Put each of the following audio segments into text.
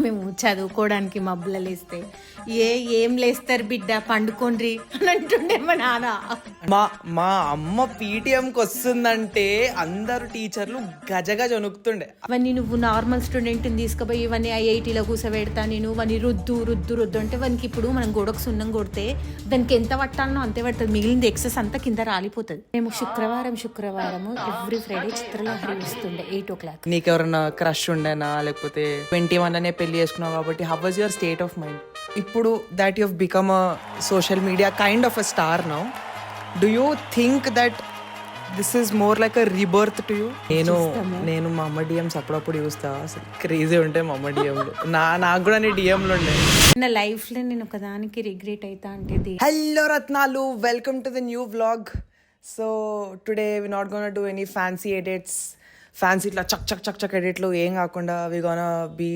మేము చదువుకోవడానికి మబ్బుల లేస్తే ఏం లేస్తారు బిడ్డ పండుకోండ్రి అని అంటుండే మా నాన్న. మా అమ్మ పీటీఎంకి వస్తుందంటే అందరు టీచర్లు గజగజ వణుకుతుండే. అవన్నీ నువ్వు నార్మల్ స్టూడెంట్ని తీసుకుపోయి ఇవన్నీ ఐఐటీలో కూర్చోబెడతా నేను వాని రుద్దు రుద్దు రుద్దు అంటే వానికి ఇప్పుడు మనం గోడకు సున్నం కొడితే దానికి ఎంత పట్టాలనో అంతే పడుతుంది, మిగిలింది ఎక్సెస్ అంతా కింద రాలిపోతుంది. మేము శుక్రవారం ఎవ్రీ ఫ్రైడే చిత్రలహరి వస్తుండే 8 o'clock. నీకెవరన్నా క్రష్ ఉండేనా లేకపోతే 21 అనే పెళ్లి చేసుకున్నావు కాబట్టి how was your state of mind? ఇప్పుడు that you have become a social media kind of a star now, do you think that this is more like a rebirth to you? నేను మా అమ్మ డిఎమ్స్ అప్పుడప్పుడు చూస్తా, అసలు crazy ఉంటాయి మా అమ్మ డిఎంలు. నాకు కూడా నీ డిఎంలు ఉండే. నా లైఫ్లో నేను ఒకదానికి రిగ్రెట్ అవుతా అంటే హలో రత్నాలు, welcome to the new vlog. So today we not gonna do any fancy edits, fancy ఇట్లా చక్ చక్ చక్ చక్ ఎడిట్లు ఏం కాకుండా we gonna be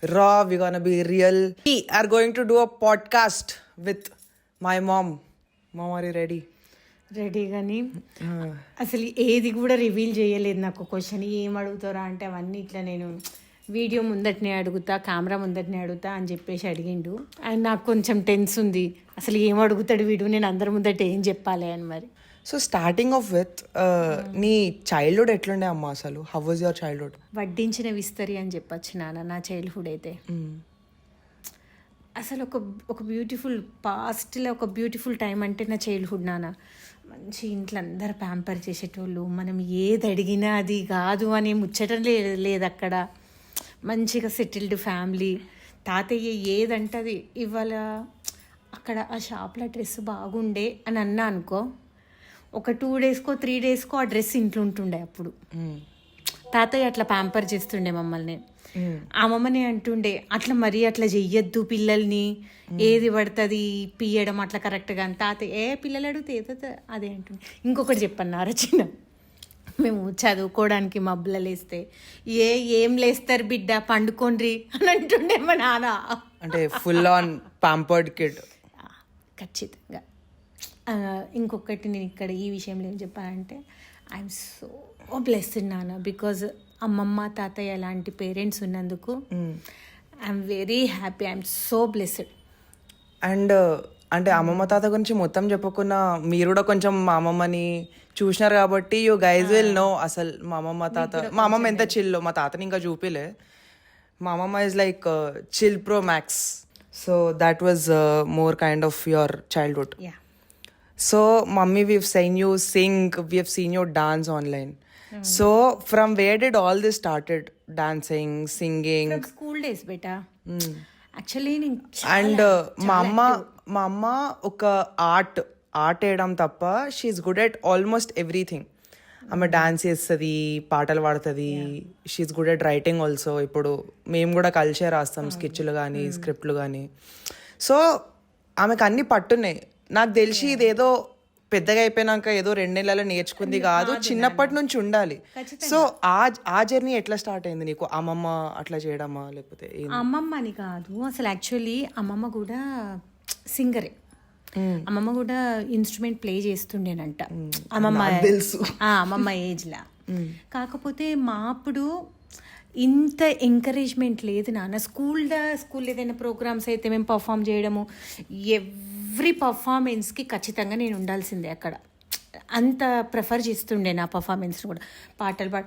raw, we're gonna be real. We are going to do a podcast with my mom. Mom, are you ready? Ready కానీ అసలు ఏది కూడా రివీల్ చేయలేదు. నాకు క్వశ్చన్ ఏం అడుగుతారా అంటే అవన్నీ ఇట్లా నేను వీడియో ముందటనే అడుగుతా, కెమెరా ముందటనే అడుగుతా అని చెప్పేసి అడిగిండు. అండ్ నాకు కొంచెం టెన్స్ ఉంది, అసలు ఏం అడుగుతాడు వీడు, నేను అందరి ముందట ఏం చెప్పాలి అని. మరి సో స్టార్టింగ్ ఆఫ్ విత్ నీ చైల్డ్హుడ్ ఎట్లుండే అమ్మా? అసలు హౌ వాజ్ యువర్ చైల్డ్హుడ్? వడ్డించిన విస్తరి అని చెప్పచ్చు నాన్న. నా చైల్డ్హుడ్ అయితే అసలు ఒక బ్యూటిఫుల్ పాస్ట్లో ఒక బ్యూటిఫుల్ టైం అంటే నా చైల్డ్హుడ్ నాన్న. మంచి ఇంట్లో అందరు ప్యాంపర్ చేసేటోళ్ళు, మనం ఏది అడిగినా అది కాదు అని ముచ్చటం లేదు అక్కడ. మంచిగా సెటిల్డ్ ఫ్యామిలీ, తాతయ్య ఏదంటే అది ఇవాళ అక్కడ ఆ షాప్లో డ్రెస్ బాగుండే అని అన్నా అనుకో, ఒక 2 daysకో 3 daysకో ఆ డ్రెస్ ఇంట్లో ఉంటుండే. అప్పుడు తాతయ్య అట్లా ప్యాంపర్ చేస్తుండే మమ్మల్ని. అమ్మమ్మని అంటుండే అట్లా మరీ అట్లా చెయ్యొద్దు పిల్లల్ని, ఏది పడుతుంది పియ్యడం అట్లా కరెక్ట్గా అని. తాతయ్య పిల్లలు అడిగితే ఏదో అదే అంటుండే. ఇంకొకటి చెప్పన్నారు చిన్న, మేము చదువుకోవడానికి మబ్బుల లేస్తే ఏం లేస్తారు బిడ్డ పండుకోండ్రి అని అంటుండే మా నాన్న. అంటే ఫుల్ ఆన్ ప్యాంపర్డ్ కిడ్. ఖచ్చితంగా. ఇంకొకటి నేను ఇక్కడ ఈ విషయంలో ఏం చెప్పాలంటే ఐఎమ్ సో బ్లెస్డ్ నాన్న, బికాజ్ అమ్మమ్మ తాతయ్య లాంటి పేరెంట్స్ ఉన్నందుకు I'm very happy, I'm so blessed. And అంటే అమ్మమ్మ తాత గురించి మొత్తం చెప్పకున్నా మీరు కూడా కొంచెం మా అమ్మమ్మని చూసినారు కాబట్టి యూ గైజ్ విల్ నో అసలు మా అమ్మమ్మ తాత. మా అమ్మమ్మ ఎంత చిల్లో, మా తాతని ఇంకా చూపిలే. మా అమ్మమ్మ is like chill pro max. So that was more kind of your childhood. So mummy, we've seen you sing, we have seen your dance online. So from where did all this started? Dancing, singing? From school days beta. Actually and మా అమ్మ ఒక art వేయడం తప్ప she's good at almost everything. ఆమె dance చేస్తుంది, పాటలు పాడుతుంది, she's good at writing also. ఇప్పుడు మేము కూడా కలిసే రాస్తాం స్కెచ్లు కానీ స్క్రిప్ట్లు కానీ. సో ఆమెకు అన్ని పట్టున్నాయి. నాకు తెలిసి ఇదేదో పెద్దగా అయిపోయినాక ఏదో 2 నెలలు నేర్చుకుంది కాదు, చిన్నప్పటి నుంచి ఉండాలి. సో ఆ జర్నీ ఎట్లా స్టార్ట్ అయింది నీకు? అమ్మమ్మ అట్లా చేయడమా లేకపోతే? అమ్మమ్మ అని కాదు, అసలు యాక్చువల్లీ అమ్మమ్మ కూడా సింగరే. అమ్మమ్మ కూడా ఇన్స్ట్రుమెంట్ ప్లే చేస్తుండేనంట అమ్మమ్మ ఏజ్లా. కాకపోతే మా అప్పుడు ఇంత ఎంకరేజ్మెంట్ లేదు నాన్న. స్కూల్ ఏదైనా ప్రోగ్రామ్స్ అయితే మేము పర్ఫామ్ చేయడము, ఎవ్రీ పర్ఫార్మెన్స్కి ఖచ్చితంగా నేను ఉండాల్సిందే అక్కడ. అంత ప్రిఫర్ చేస్తుండే నా పర్ఫార్మెన్స్ని కూడా. పాటలు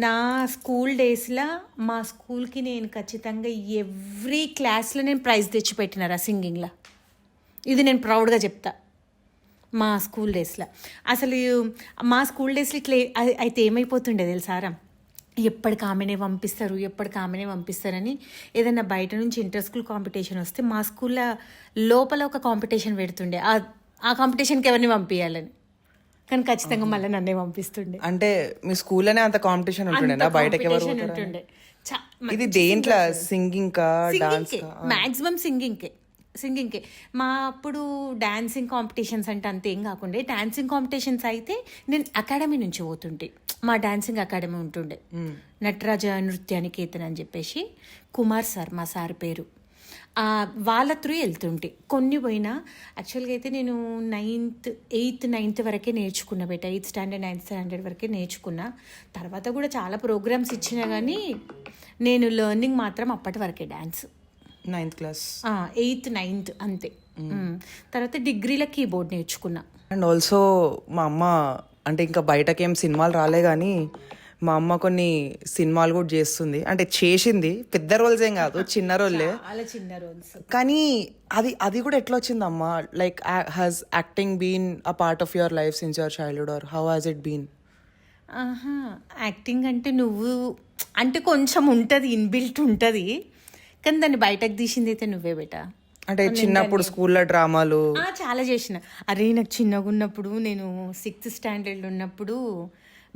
నా స్కూల్ డేస్లో మా స్కూల్కి నేను ఖచ్చితంగా ఎవ్రీ క్లాస్లో నేను ప్రైజ్ తెచ్చిపెట్టినారు ఆ సింగింగ్లో. ఇది నేను ప్రౌడ్గా చెప్తా. మా స్కూల్ డేస్లో అసలు మా స్కూల్ డేస్లో ఇట్లా అయితే ఏమైపోతుండే తెలుసారా, ఎప్పటికి ఆమెనే పంపిస్తారని ఏదైనా బయట నుంచి ఇంటర్ స్కూల్ కాంపిటీషన్ వస్తే మా స్కూల్లో లోపల ఒక కాంపిటీషన్ పెడుతుండే, ఆ కాంపిటీషన్కి ఎవరిని పంపించాలని. కానీ ఖచ్చితంగా మళ్ళీ నన్నే పంపిస్తుండే. అంటే మీ స్కూల్లోనే అంత కాంపిటీషన్ ఉంటుండే? బయటకి ఎవరు ఉంటుండే? ఇది దేంట్లో? సింగింగ్ కా డాన్స్? మ్యాక్సిమం సింగింగ్కే. మా అప్పుడు డాన్సింగ్ కాంపిటీషన్స్ అంటే అంతేం కాకుండా, డాన్సింగ్ కాంపిటీషన్స్ అయితే నేను అకాడమీ నుంచి పోతుంటే, మా డాన్సింగ్ అకాడమీ ఉంటుండే నటరాజ నృత్య నికేతన్ అని చెప్పేసి. కుమార్ సార్ మా సార్ పేరు. వాళ్ళ త్రూ వెళ్తుంటే కొన్ని పోయినా. యాక్చువల్గా అయితే నేను 8th 9th వరకే నేర్చుకున్నా బేట. 8th స్టాండర్డ్ 9th స్టాండర్డ్ వరకే నేర్చుకున్నా. తర్వాత కూడా చాలా ప్రోగ్రామ్స్ ఇచ్చినా కానీ నేను లెర్నింగ్ మాత్రం అప్పటి వరకే dance. 9th class 8th 9th అంతే. తర్వాత డిగ్రీలో కీబోర్డ్ నేర్చుకున్నా. అండ్ ఆల్సో మా అమ్మ అంటే ఇంకా బయటకేం సినిమాలు రాలే కానీ మా అమ్మ కొన్ని సినిమాలు కూడా చేస్తుంది, అంటే చేసింది. పెద్ద రోల్స్ ఏం కాదు, చిన్న రోల్లే, చాలా చిన్న రోల్స్. కానీ అది కూడా ఎట్లా వచ్చింది అమ్మ? Like has acting been a part of your life since your childhood or how has it been? Acting అంటే నువ్వు అంటే కొంచెం ఉంటుంది, ఇన్బిల్ట్ ఉంటుంది, కానీ దాన్ని బయటకు తీసింది అయితే నువ్వే బేటా. అంటే చిన్నప్పుడు స్కూల్లో డ్రామాలు చాలా చేసిన. అరే నాకు చిన్నగా ఉన్నప్పుడు నేను 6th స్టాండర్డ్ ఉన్నప్పుడు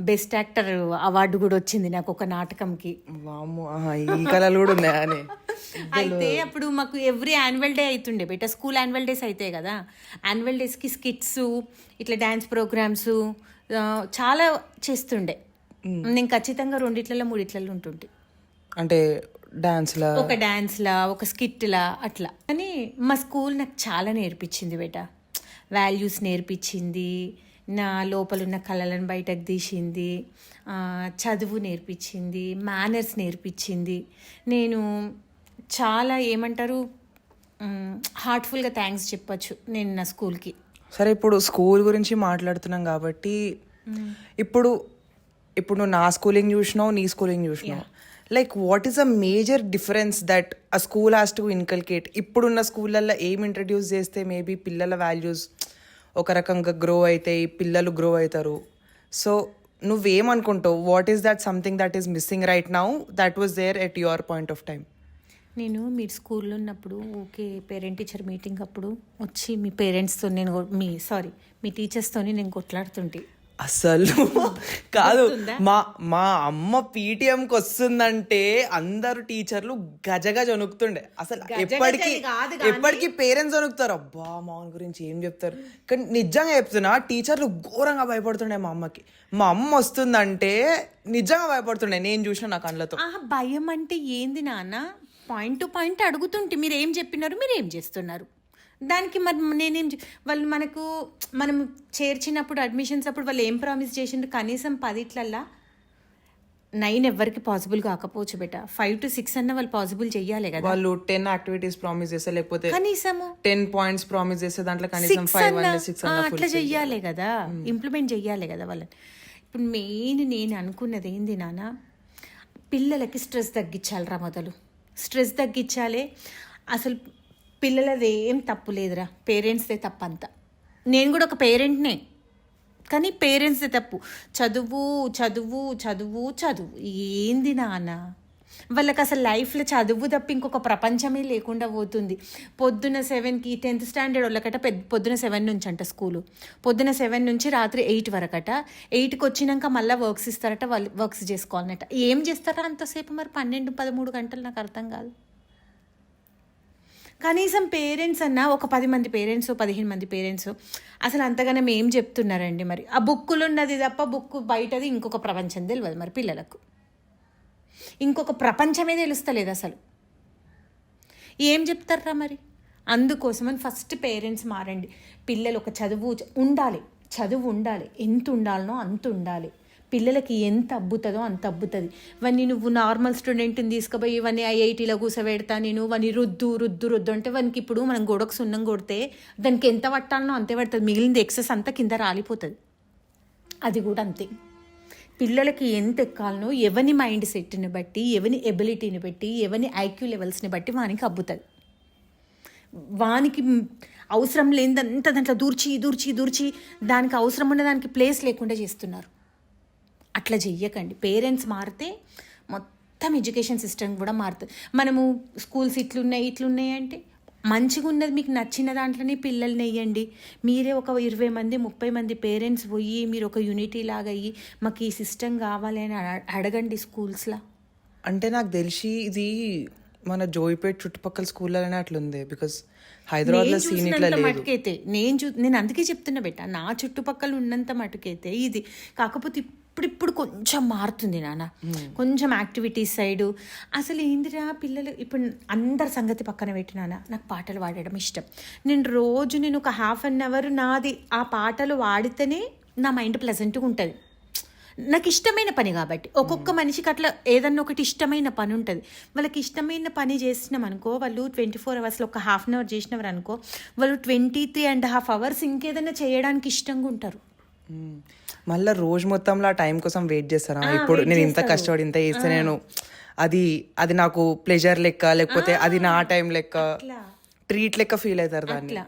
బెస్ట్ యాక్టర్ అవార్డు కూడా వచ్చింది నాకు ఒక నాటకంకి. వామ్మో, ఈ కళలు కూడా ఉన్నాయా అని. అయితే అప్పుడు మాకు ఎవ్రీ యాన్యువల్ డే అవుతుండే బేట. స్కూల్ యాన్యువల్ డేస్ అవుతాయి కదా, యాన్యువల్ డేస్కి స్కిట్స్ ఇట్లా డ్యాన్స్ ప్రోగ్రామ్స్ చాలా చేస్తుండే. నేను ఖచ్చితంగా 2 3 ఉంటుండే. అంటే డాన్స్లా, ఒక డాన్స్లా, ఒక స్కిట్లా అట్లా. కానీ మా స్కూల్ నాకు చాలా నేర్పించింది బేట. వాల్యూస్ నేర్పించింది, నా లోపల ఉన్న కళలను బయటకు తీసింది, చదువు నేర్పించింది, మేనర్స్ నేర్పించింది. నేను చాలా ఏమంటారు హార్ట్ఫుల్గా థ్యాంక్స్ చెప్పచ్చు నేను నా స్కూల్కి. సరే, ఇప్పుడు స్కూల్ గురించి మాట్లాడుతున్నాం కాబట్టి ఇప్పుడు నువ్వు నా స్కూలింగ్ చూసినావు, నీ స్కూలింగ్ చూసినావు. Like what is a major difference that a school has to inculcate? ఇప్పుడున్న స్కూళ్ళల్లో ఏం ఇంట్రడ్యూస్ చేస్తే మేబీ పిల్లల వాల్యూస్ ఒక రకంగా గ్రో అవుతాయి, పిల్లలు గ్రో అవుతారు. సో నువ్వేమనుకుంటావు? What is that something that is missing right now that was there at your point of time? నేను మీరు స్కూల్లో ఉన్నప్పుడు ఓకే పేరెంట్ టీచర్ మీటింగ్ అప్పుడు వచ్చి మీ పేరెంట్స్తో నేను మీ టీచర్స్తో నేను కొట్లాడుతుంటే అసలు కాదు, మా అమ్మ పీటీఎంకి వస్తుందంటే అందరు టీచర్లు గజగజ వణుకుతుండే. అసలు ఎప్పటికీ పేరెంట్స్ వణుకుతారు, అబ్బా మా గురించి ఏం చెప్తారు. కానీ నిజంగా చెప్తున్నా, టీచర్లు ఘోరంగా భయపడుతుండే మా అమ్మకి. మా అమ్మ వస్తుందంటే నిజంగా భయపడుతుండే, నేను చూసిన నా కళ్ళతో. భయం అంటే ఏంది నాన్న? పాయింట్ టు పాయింట్ అడుగుతుంటే మీరు ఏం చెప్పినారు, మీరు ఏం చేస్తున్నారు, దానికి మరి వాళ్ళు మనం చేర్చినప్పుడు అడ్మిషన్స్ అప్పుడు వాళ్ళు ఏం ప్రామిస్ చేసిండ్రు? కనీసం 10 9 ఎవరికి పాసిబుల్ కాకపోవచ్చు బేట, 5 to 6 అన్న వాళ్ళు పాసిబుల్ చెయ్యాలి కదా. వాళ్ళు 10 యాక్టివిటీస్ ప్రామిస్ చేస్తే, లేకపోతే కనీసము 10 పాయింట్స్ ప్రామిస్ చేస్తే దాంట్లో కనీసం 5 and 6 అట్లా చెయ్యాలి కదా, ఇంప్లిమెంట్ చెయ్యాలి కదా వాళ్ళని. ఇప్పుడు మెయిన్ నేను అనుకున్నది ఏంది నాన్న, పిల్లలకి స్ట్రెస్ తగ్గించాలిరా. మొదలు స్ట్రెస్ తగ్గించాలి. అసలు పిల్లలది ఏం తప్పు లేదురా, పేరెంట్స్దే తప్పు అంతా. నేను కూడా ఒక పేరెంట్నే, కానీ పేరెంట్స్దే తప్పు. చదువు చదువు చదువు చదువు ఏంది నాన్న? వాళ్ళకి అసలు లైఫ్లో చదువు తప్ప ఇంకొక ప్రపంచమే లేకుండా పోతుంది. పొద్దున్న 7కి 10th స్టాండర్డ్ వాళ్ళకట పొద్దున 7 నుంచి అంట స్కూలు. పొద్దున 7 నుంచి రాత్రి 8 వరకట. 8కి వచ్చినాక మళ్ళీ వర్క్స్ ఇస్తారట, వాళ్ళు వర్క్స్ చేసుకోవాలన్నట. ఏం చేస్తారా అంతసేపు? మరి 12-13 గంటలు నాకు అర్థం కాదు. కనీసం పేరెంట్స్ అన్నా ఒక 10 మంది పేరెంట్స్ 15 మంది పేరెంట్స్ అసలు అంతగానం ఏం చెప్తున్నారండి? మరి ఆ బుక్కులు ఉన్నది తప్ప బుక్కు బయటది ఇంకొక ప్రపంచం తెలియదు. మరి పిల్లలకు ఇంకొక ప్రపంచమే తెలుస్తలేదు అసలు. ఏం చెప్తారా మరి? అందుకోసమని ఫస్ట్ పేరెంట్స్ మారండి. పిల్లలు ఒక చదువు ఉండాలి, ఎంత ఉండాలనో అంత ఉండాలి. పిల్లలకి ఎంత అబ్బుతుందో అంత అబ్బుతుంది. ఇవన్నీ నువ్వు నార్మల్ స్టూడెంట్ని తీసుకుపోయి ఇవన్నీ ఐఐటీలో కూసబెడతా నేను ఇవన్నీ రుద్దు అంటే వానికి ఇప్పుడు మనం గోడకు సున్నం కొడితే దానికి ఎంత పట్టాలనో అంతే పడుతుంది, మిగిలింది ఎక్సెస్ అంతా కింద రాలిపోతుంది. అది కూడా అంతే. పిల్లలకి ఎంత ఎక్కాలనో ఎవని మైండ్ సెట్ని బట్టి, ఎవని ఎబిలిటీని బట్టి, ఎవని ఐక్యూ లెవెల్స్ని బట్టి వానికి అబ్బుతుంది. వానికి అవసరం లేనిదంతా దాంట్లో దూర్చి దానికి అవసరం ఉన్న దానికి ప్లేస్ లేకుండా చేస్తున్నారు. అట్లా చెయ్యకండి. పేరెంట్స్ మారితే మొత్తం ఎడ్యుకేషన్ సిస్టమ్ కూడా మారుతుంది. మనము స్కూల్స్ ఇట్లున్నాయి అంటే మంచిగా ఉన్నది మీకు నచ్చిన దాంట్లోనే పిల్లల్ని వేయండి. మీరే ఒక 20 మంది 30 మంది పేరెంట్స్ పోయి మీరు ఒక యూనిటీ లాగా అయ్యి మాకు ఈ సిస్టమ్ కావాలి అని అడగండి స్కూల్స్లో. అంటే నాకు తెలిసి ఇది మన జోయిపేట్ చుట్టుపక్కల స్కూళ్ళలోనే అట్లుంది. బికాస్ హైదరాబాద్లో సీన్ ఇట్లా లేదు. మటుకైతే నేను అందుకే చెప్తున్నా బెట్ట, నా చుట్టుపక్కల ఉన్నంత మటుకైతే ఇది. కాకపోతే ఇప్పుడిప్పుడు కొంచెం మారుతుంది నాన్న, కొంచెం యాక్టివిటీస్ సైడు. అసలు ఏందిరా పిల్లలు ఇప్పుడు అందరి సంగతి పక్కన పెట్టినానా, నాకు పాటలు పాడడం ఇష్టం. నేను ఒక ½ అవర్ నాది ఆ పాటలు పాడితేనే నా మైండ్ ప్లెజెంట్గా ఉంటుంది. నాకు ఇష్టమైన పని కాబట్టి. ఒక్కొక్క మనిషికి అట్లా ఏదన్నా ఒకటి ఇష్టమైన పని ఉంటుంది. వాళ్ళకి ఇష్టమైన పని చేసినాం అనుకో, వాళ్ళు 24 అవర్స్లో ఒక ½ అవర్ చేసినవారు అనుకో, వాళ్ళు 23.5 అవర్స్ ఇంకేదైనా చేయడానికి ఇష్టంగా ఉంటారు. మళ్ళీ రోజు మొత్తంలో ఆ టైం కోసం వెయిట్ చేస్తారా, ఇప్పుడు నేను ఇంత కష్టపడి ఇంత చేస్తే నేను అది నాకు ప్లెజర్ లెక్క, లేకపోతే అది నా టైం లెక్క, ట్రీట్ లెక్క ఫీల్ అవుతారు దాన్ని. అట్లా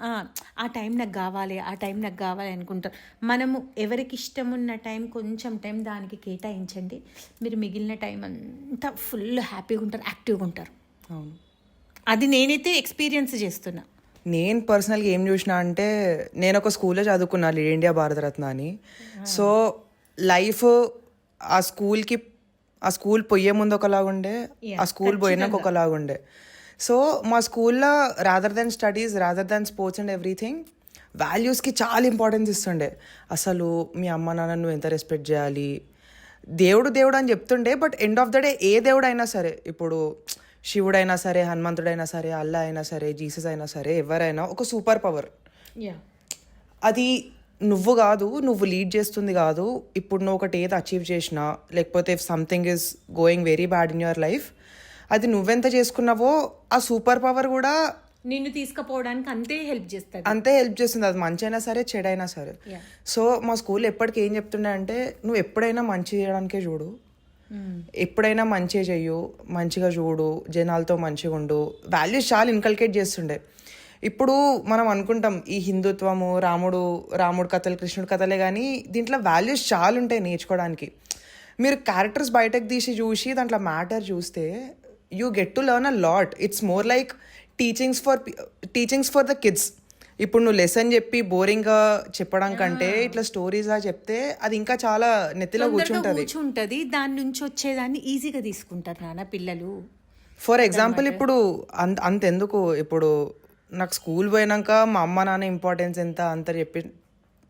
ఆ టైం నాకు కావాలి అనుకుంటారు. మనము ఎవరికి ఇష్టం ఉన్న టైం, కొంచెం టైం దానికి కేటాయించండి, మీరు మిగిలిన టైం అంతా ఫుల్ హ్యాపీగా ఉంటారు, యాక్టివ్గా ఉంటారు. అవును, అది నేనైతే ఎక్స్పీరియన్స్ చేస్తున్నా. నేను పర్సనల్గా ఏం చూసిన అంటే, నేను ఒక స్కూల్లో చదువుకున్నా, లీడ్ ఇండియా భారతరత్న అని. సో లైఫ్ ఆ స్కూల్ పోయే ముందు ఒకలాగుండే, ఆ స్కూల్ పోయినాక ఒకలాగుండే. సో మా స్కూల్లో rather than studies, rather than sports and everything, వాల్యూస్కి చాలా ఇంపార్టెన్స్ ఇస్తుండే. అసలు మీ అమ్మ నాన్న నువ్వు ఎంత రెస్పెక్ట్ చేయాలి, దేవుడు అని చెప్తుండే. But end of the day ఏ దేవుడైనా సరే, ఇప్పుడు శివుడైనా సరే, హనుమంతుడైనా సరే, అల్లా అయినా సరే, జీసస్ అయినా సరే, ఎవరైనా ఒక సూపర్ పవర్. అది నువ్వు కాదు, నువ్వు లీడ్ చేస్తుంది కాదు. ఇప్పుడు నువ్వు ఒకటి ఏది అచీవ్ చేసినా, లేకపోతే if something is going very bad in your life, అది నువ్వెంత చేసుకున్నావో ఆ సూపర్ పవర్ కూడా నిన్ను తీసుకుపోవడానికి అంతే హెల్ప్ చేస్తుంది. అది మంచి అయినా సరే, చెడైనా సరే. సో మా స్కూల్ ఎప్పటికీ ఏం చెప్తుండే అంటే, నువ్వు ఎప్పుడైనా మంచి చేయడానికే చూడు, ఎప్పుడైనా మంచిగా చెయ్యు, మంచిగా చూడు, జనాలతో మంచిగా ఉండు. వాల్యూస్ చాలా ఇన్కల్కేట్ చేస్తుండే. ఇప్పుడు మనం అనుకుంటాం ఈ హిందుత్వము, రాముడు కథలు, కృష్ణుడి కథలే, కానీ దీంట్లో వాల్యూస్ చాలా ఉంటాయి నేర్చుకోవడానికి. మీరు క్యారెక్టర్స్ బయటకు తీసి చూసి దాంట్లో మ్యాటర్ చూస్తే you get to learn a lot. It's more like teachings for the kids. ఇప్పుడు నువ్వు లెసన్ చెప్పి బోరింగ్గా చెప్పడం కంటే ఇట్లా స్టోరీస్గా చెప్తే అది ఇంకా చాలా నెత్తిలో కూర్చుంటుంది. దాని నుంచి వచ్చేదాన్ని ఈజీగా తీసుకుంటారు నాన్న పిల్లలు. ఫర్ ఎగ్జాంపుల్ ఇప్పుడు అంతెందుకు, ఇప్పుడు నాకు స్కూల్ పోయినాక మా అమ్మ నాన్న ఇంపార్టెన్స్ అంత చెప్పి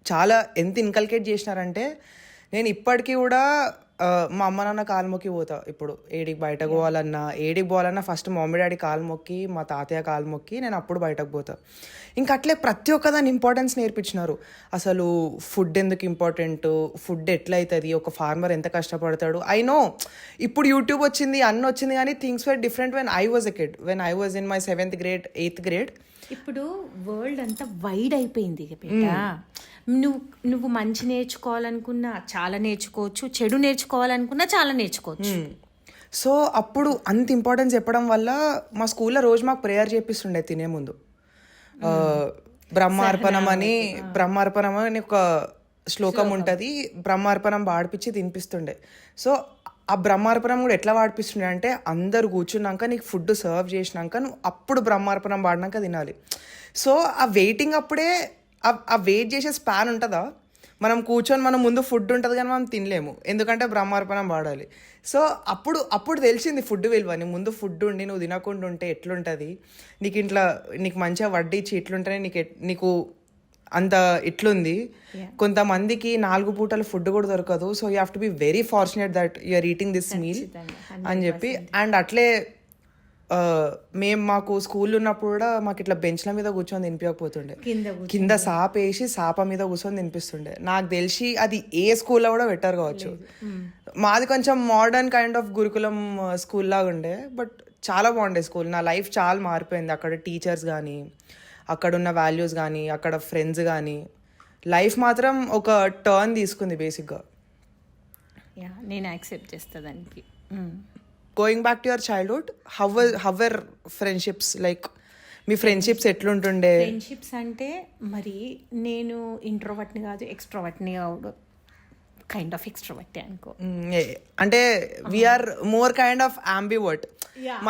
చాలా ఎంత ఇన్కల్కేట్ చేసినారంటే, నేను ఇప్పటికీ కూడా మా అమ్మ నాన్న కాలు మొక్కి పోతా. ఇప్పుడు ఏడికి బయటకు పోవాలన్నా ఫస్ట్ మా మమ్మీ డాడీ కాలు మొక్కి, మా తాతయ్య కాలు మొక్కి నేను అప్పుడు బయటకు పోతా. ఇంకా అట్లే ప్రతి ఒక్కదాని ఇంపార్టెన్స్ నేర్పించినారు. అసలు ఫుడ్ ఎందుకు ఇంపార్టెంట్, ఫుడ్ ఎట్లయితుంది, ఒక ఫార్మర్ ఎంత కష్టపడతాడు. ఐ నో ఇప్పుడు యూట్యూబ్ వచ్చింది, అన్నీ వచ్చింది, కానీ things were different when I was a kid, when I was in my 7th grade 8th grade. ఇప్పుడు వరల్డ్ అంతా వైడ్ అయిపోయింది బేట. నువ్వు మంచి నేర్చుకోవాలనుకున్నా చాలా నేర్చుకోవచ్చు, చెడు నేర్చుకోవాలనుకున్నా చాలా నేర్చుకోవచ్చు. సో అప్పుడు అంత ఇంపార్టెన్స్ చెప్పడం వల్ల మా స్కూల్లో రోజు మాకు ప్రేయర్ చేపిస్తుండే తినే ముందు. బ్రహ్మార్పణం అని ఒక శ్లోకం ఉంటుంది. బ్రహ్మార్పణం పాడిపించి తినిపిస్తుండే. సో ఆ బ్రహ్మార్పణం కూడా ఎట్లా పాడిపిస్తుండే అంటే, అందరు కూర్చున్నాక నీకు ఫుడ్ సర్వ్ చేసినాక నువ్వు అప్పుడు బ్రహ్మార్పణం పాడినాక తినాలి. సో ఆ వెయిటింగ్ అప్పుడే ఆ వెయిట్ చేసే స్పాన్ ఉంటుందా, మనం కూర్చొని మనం ముందు ఫుడ్ ఉంటుంది కానీ మనం తినలేము, ఎందుకంటే బ్రహ్మార్పణం పాడాలి. సో అప్పుడు తెలిసింది ఫుడ్ విలువ. నీ ముందు ఫుడ్ ఉండి నువ్వు తినకుండా ఉంటే ఎట్లుంటుంది, నీకు మంచిగా వడ్డించి ఇట్లుంటేనే నీకు అంత ఇట్లుంది. కొంతమందికి 4 పూటలు ఫుడ్ కూడా దొరకదు. So you have to be very fortunate that you are eating this meal అని చెప్పి. అండ్ అట్లే మాకు స్కూల్ ఉన్నప్పుడు కూడా మాకు ఇట్లా బెంచ్ల మీద కూర్చొని తినిపించకపోతుండే, కింద సాపేసి సాప మీద కూర్చొని తినిపిస్తుండే. నాకు తెలిసి అది ఏ స్కూల్లో కూడా పెట్టారు కావచ్చు. మాది కొంచెం మోడర్న్ కైండ్ ఆఫ్ గురుకులం స్కూల్ లాగా ఉండే, బట్ చాలా బాగుండే స్కూల్. నా లైఫ్ చాలా మారిపోయింది. అక్కడ టీచర్స్ కానీ, అక్కడున్న వాల్యూస్ కానీ, అక్కడ ఫ్రెండ్స్ కానీ, లైఫ్ మాత్రం ఒక టర్న్ తీసుకుంది బేసిక్గా. నేను యాక్సెప్ట్ చేస్తా దానికి. Going back to your childhood, how were friendships like? మీ ఫ్రెండ్షిప్స్ ఎట్లుంటుండే? ఫ్రెండ్షిప్స్ అంటే మరి నేను ఇంట్రోవర్ట్ని కాదు, ఎక్స్ట్రోవర్ట్ని కాదు, కైండ్ ఆఫ్ ఎక్స్ట్రోవర్ట్ అనుకో. అంటే we're more kind of ambivert.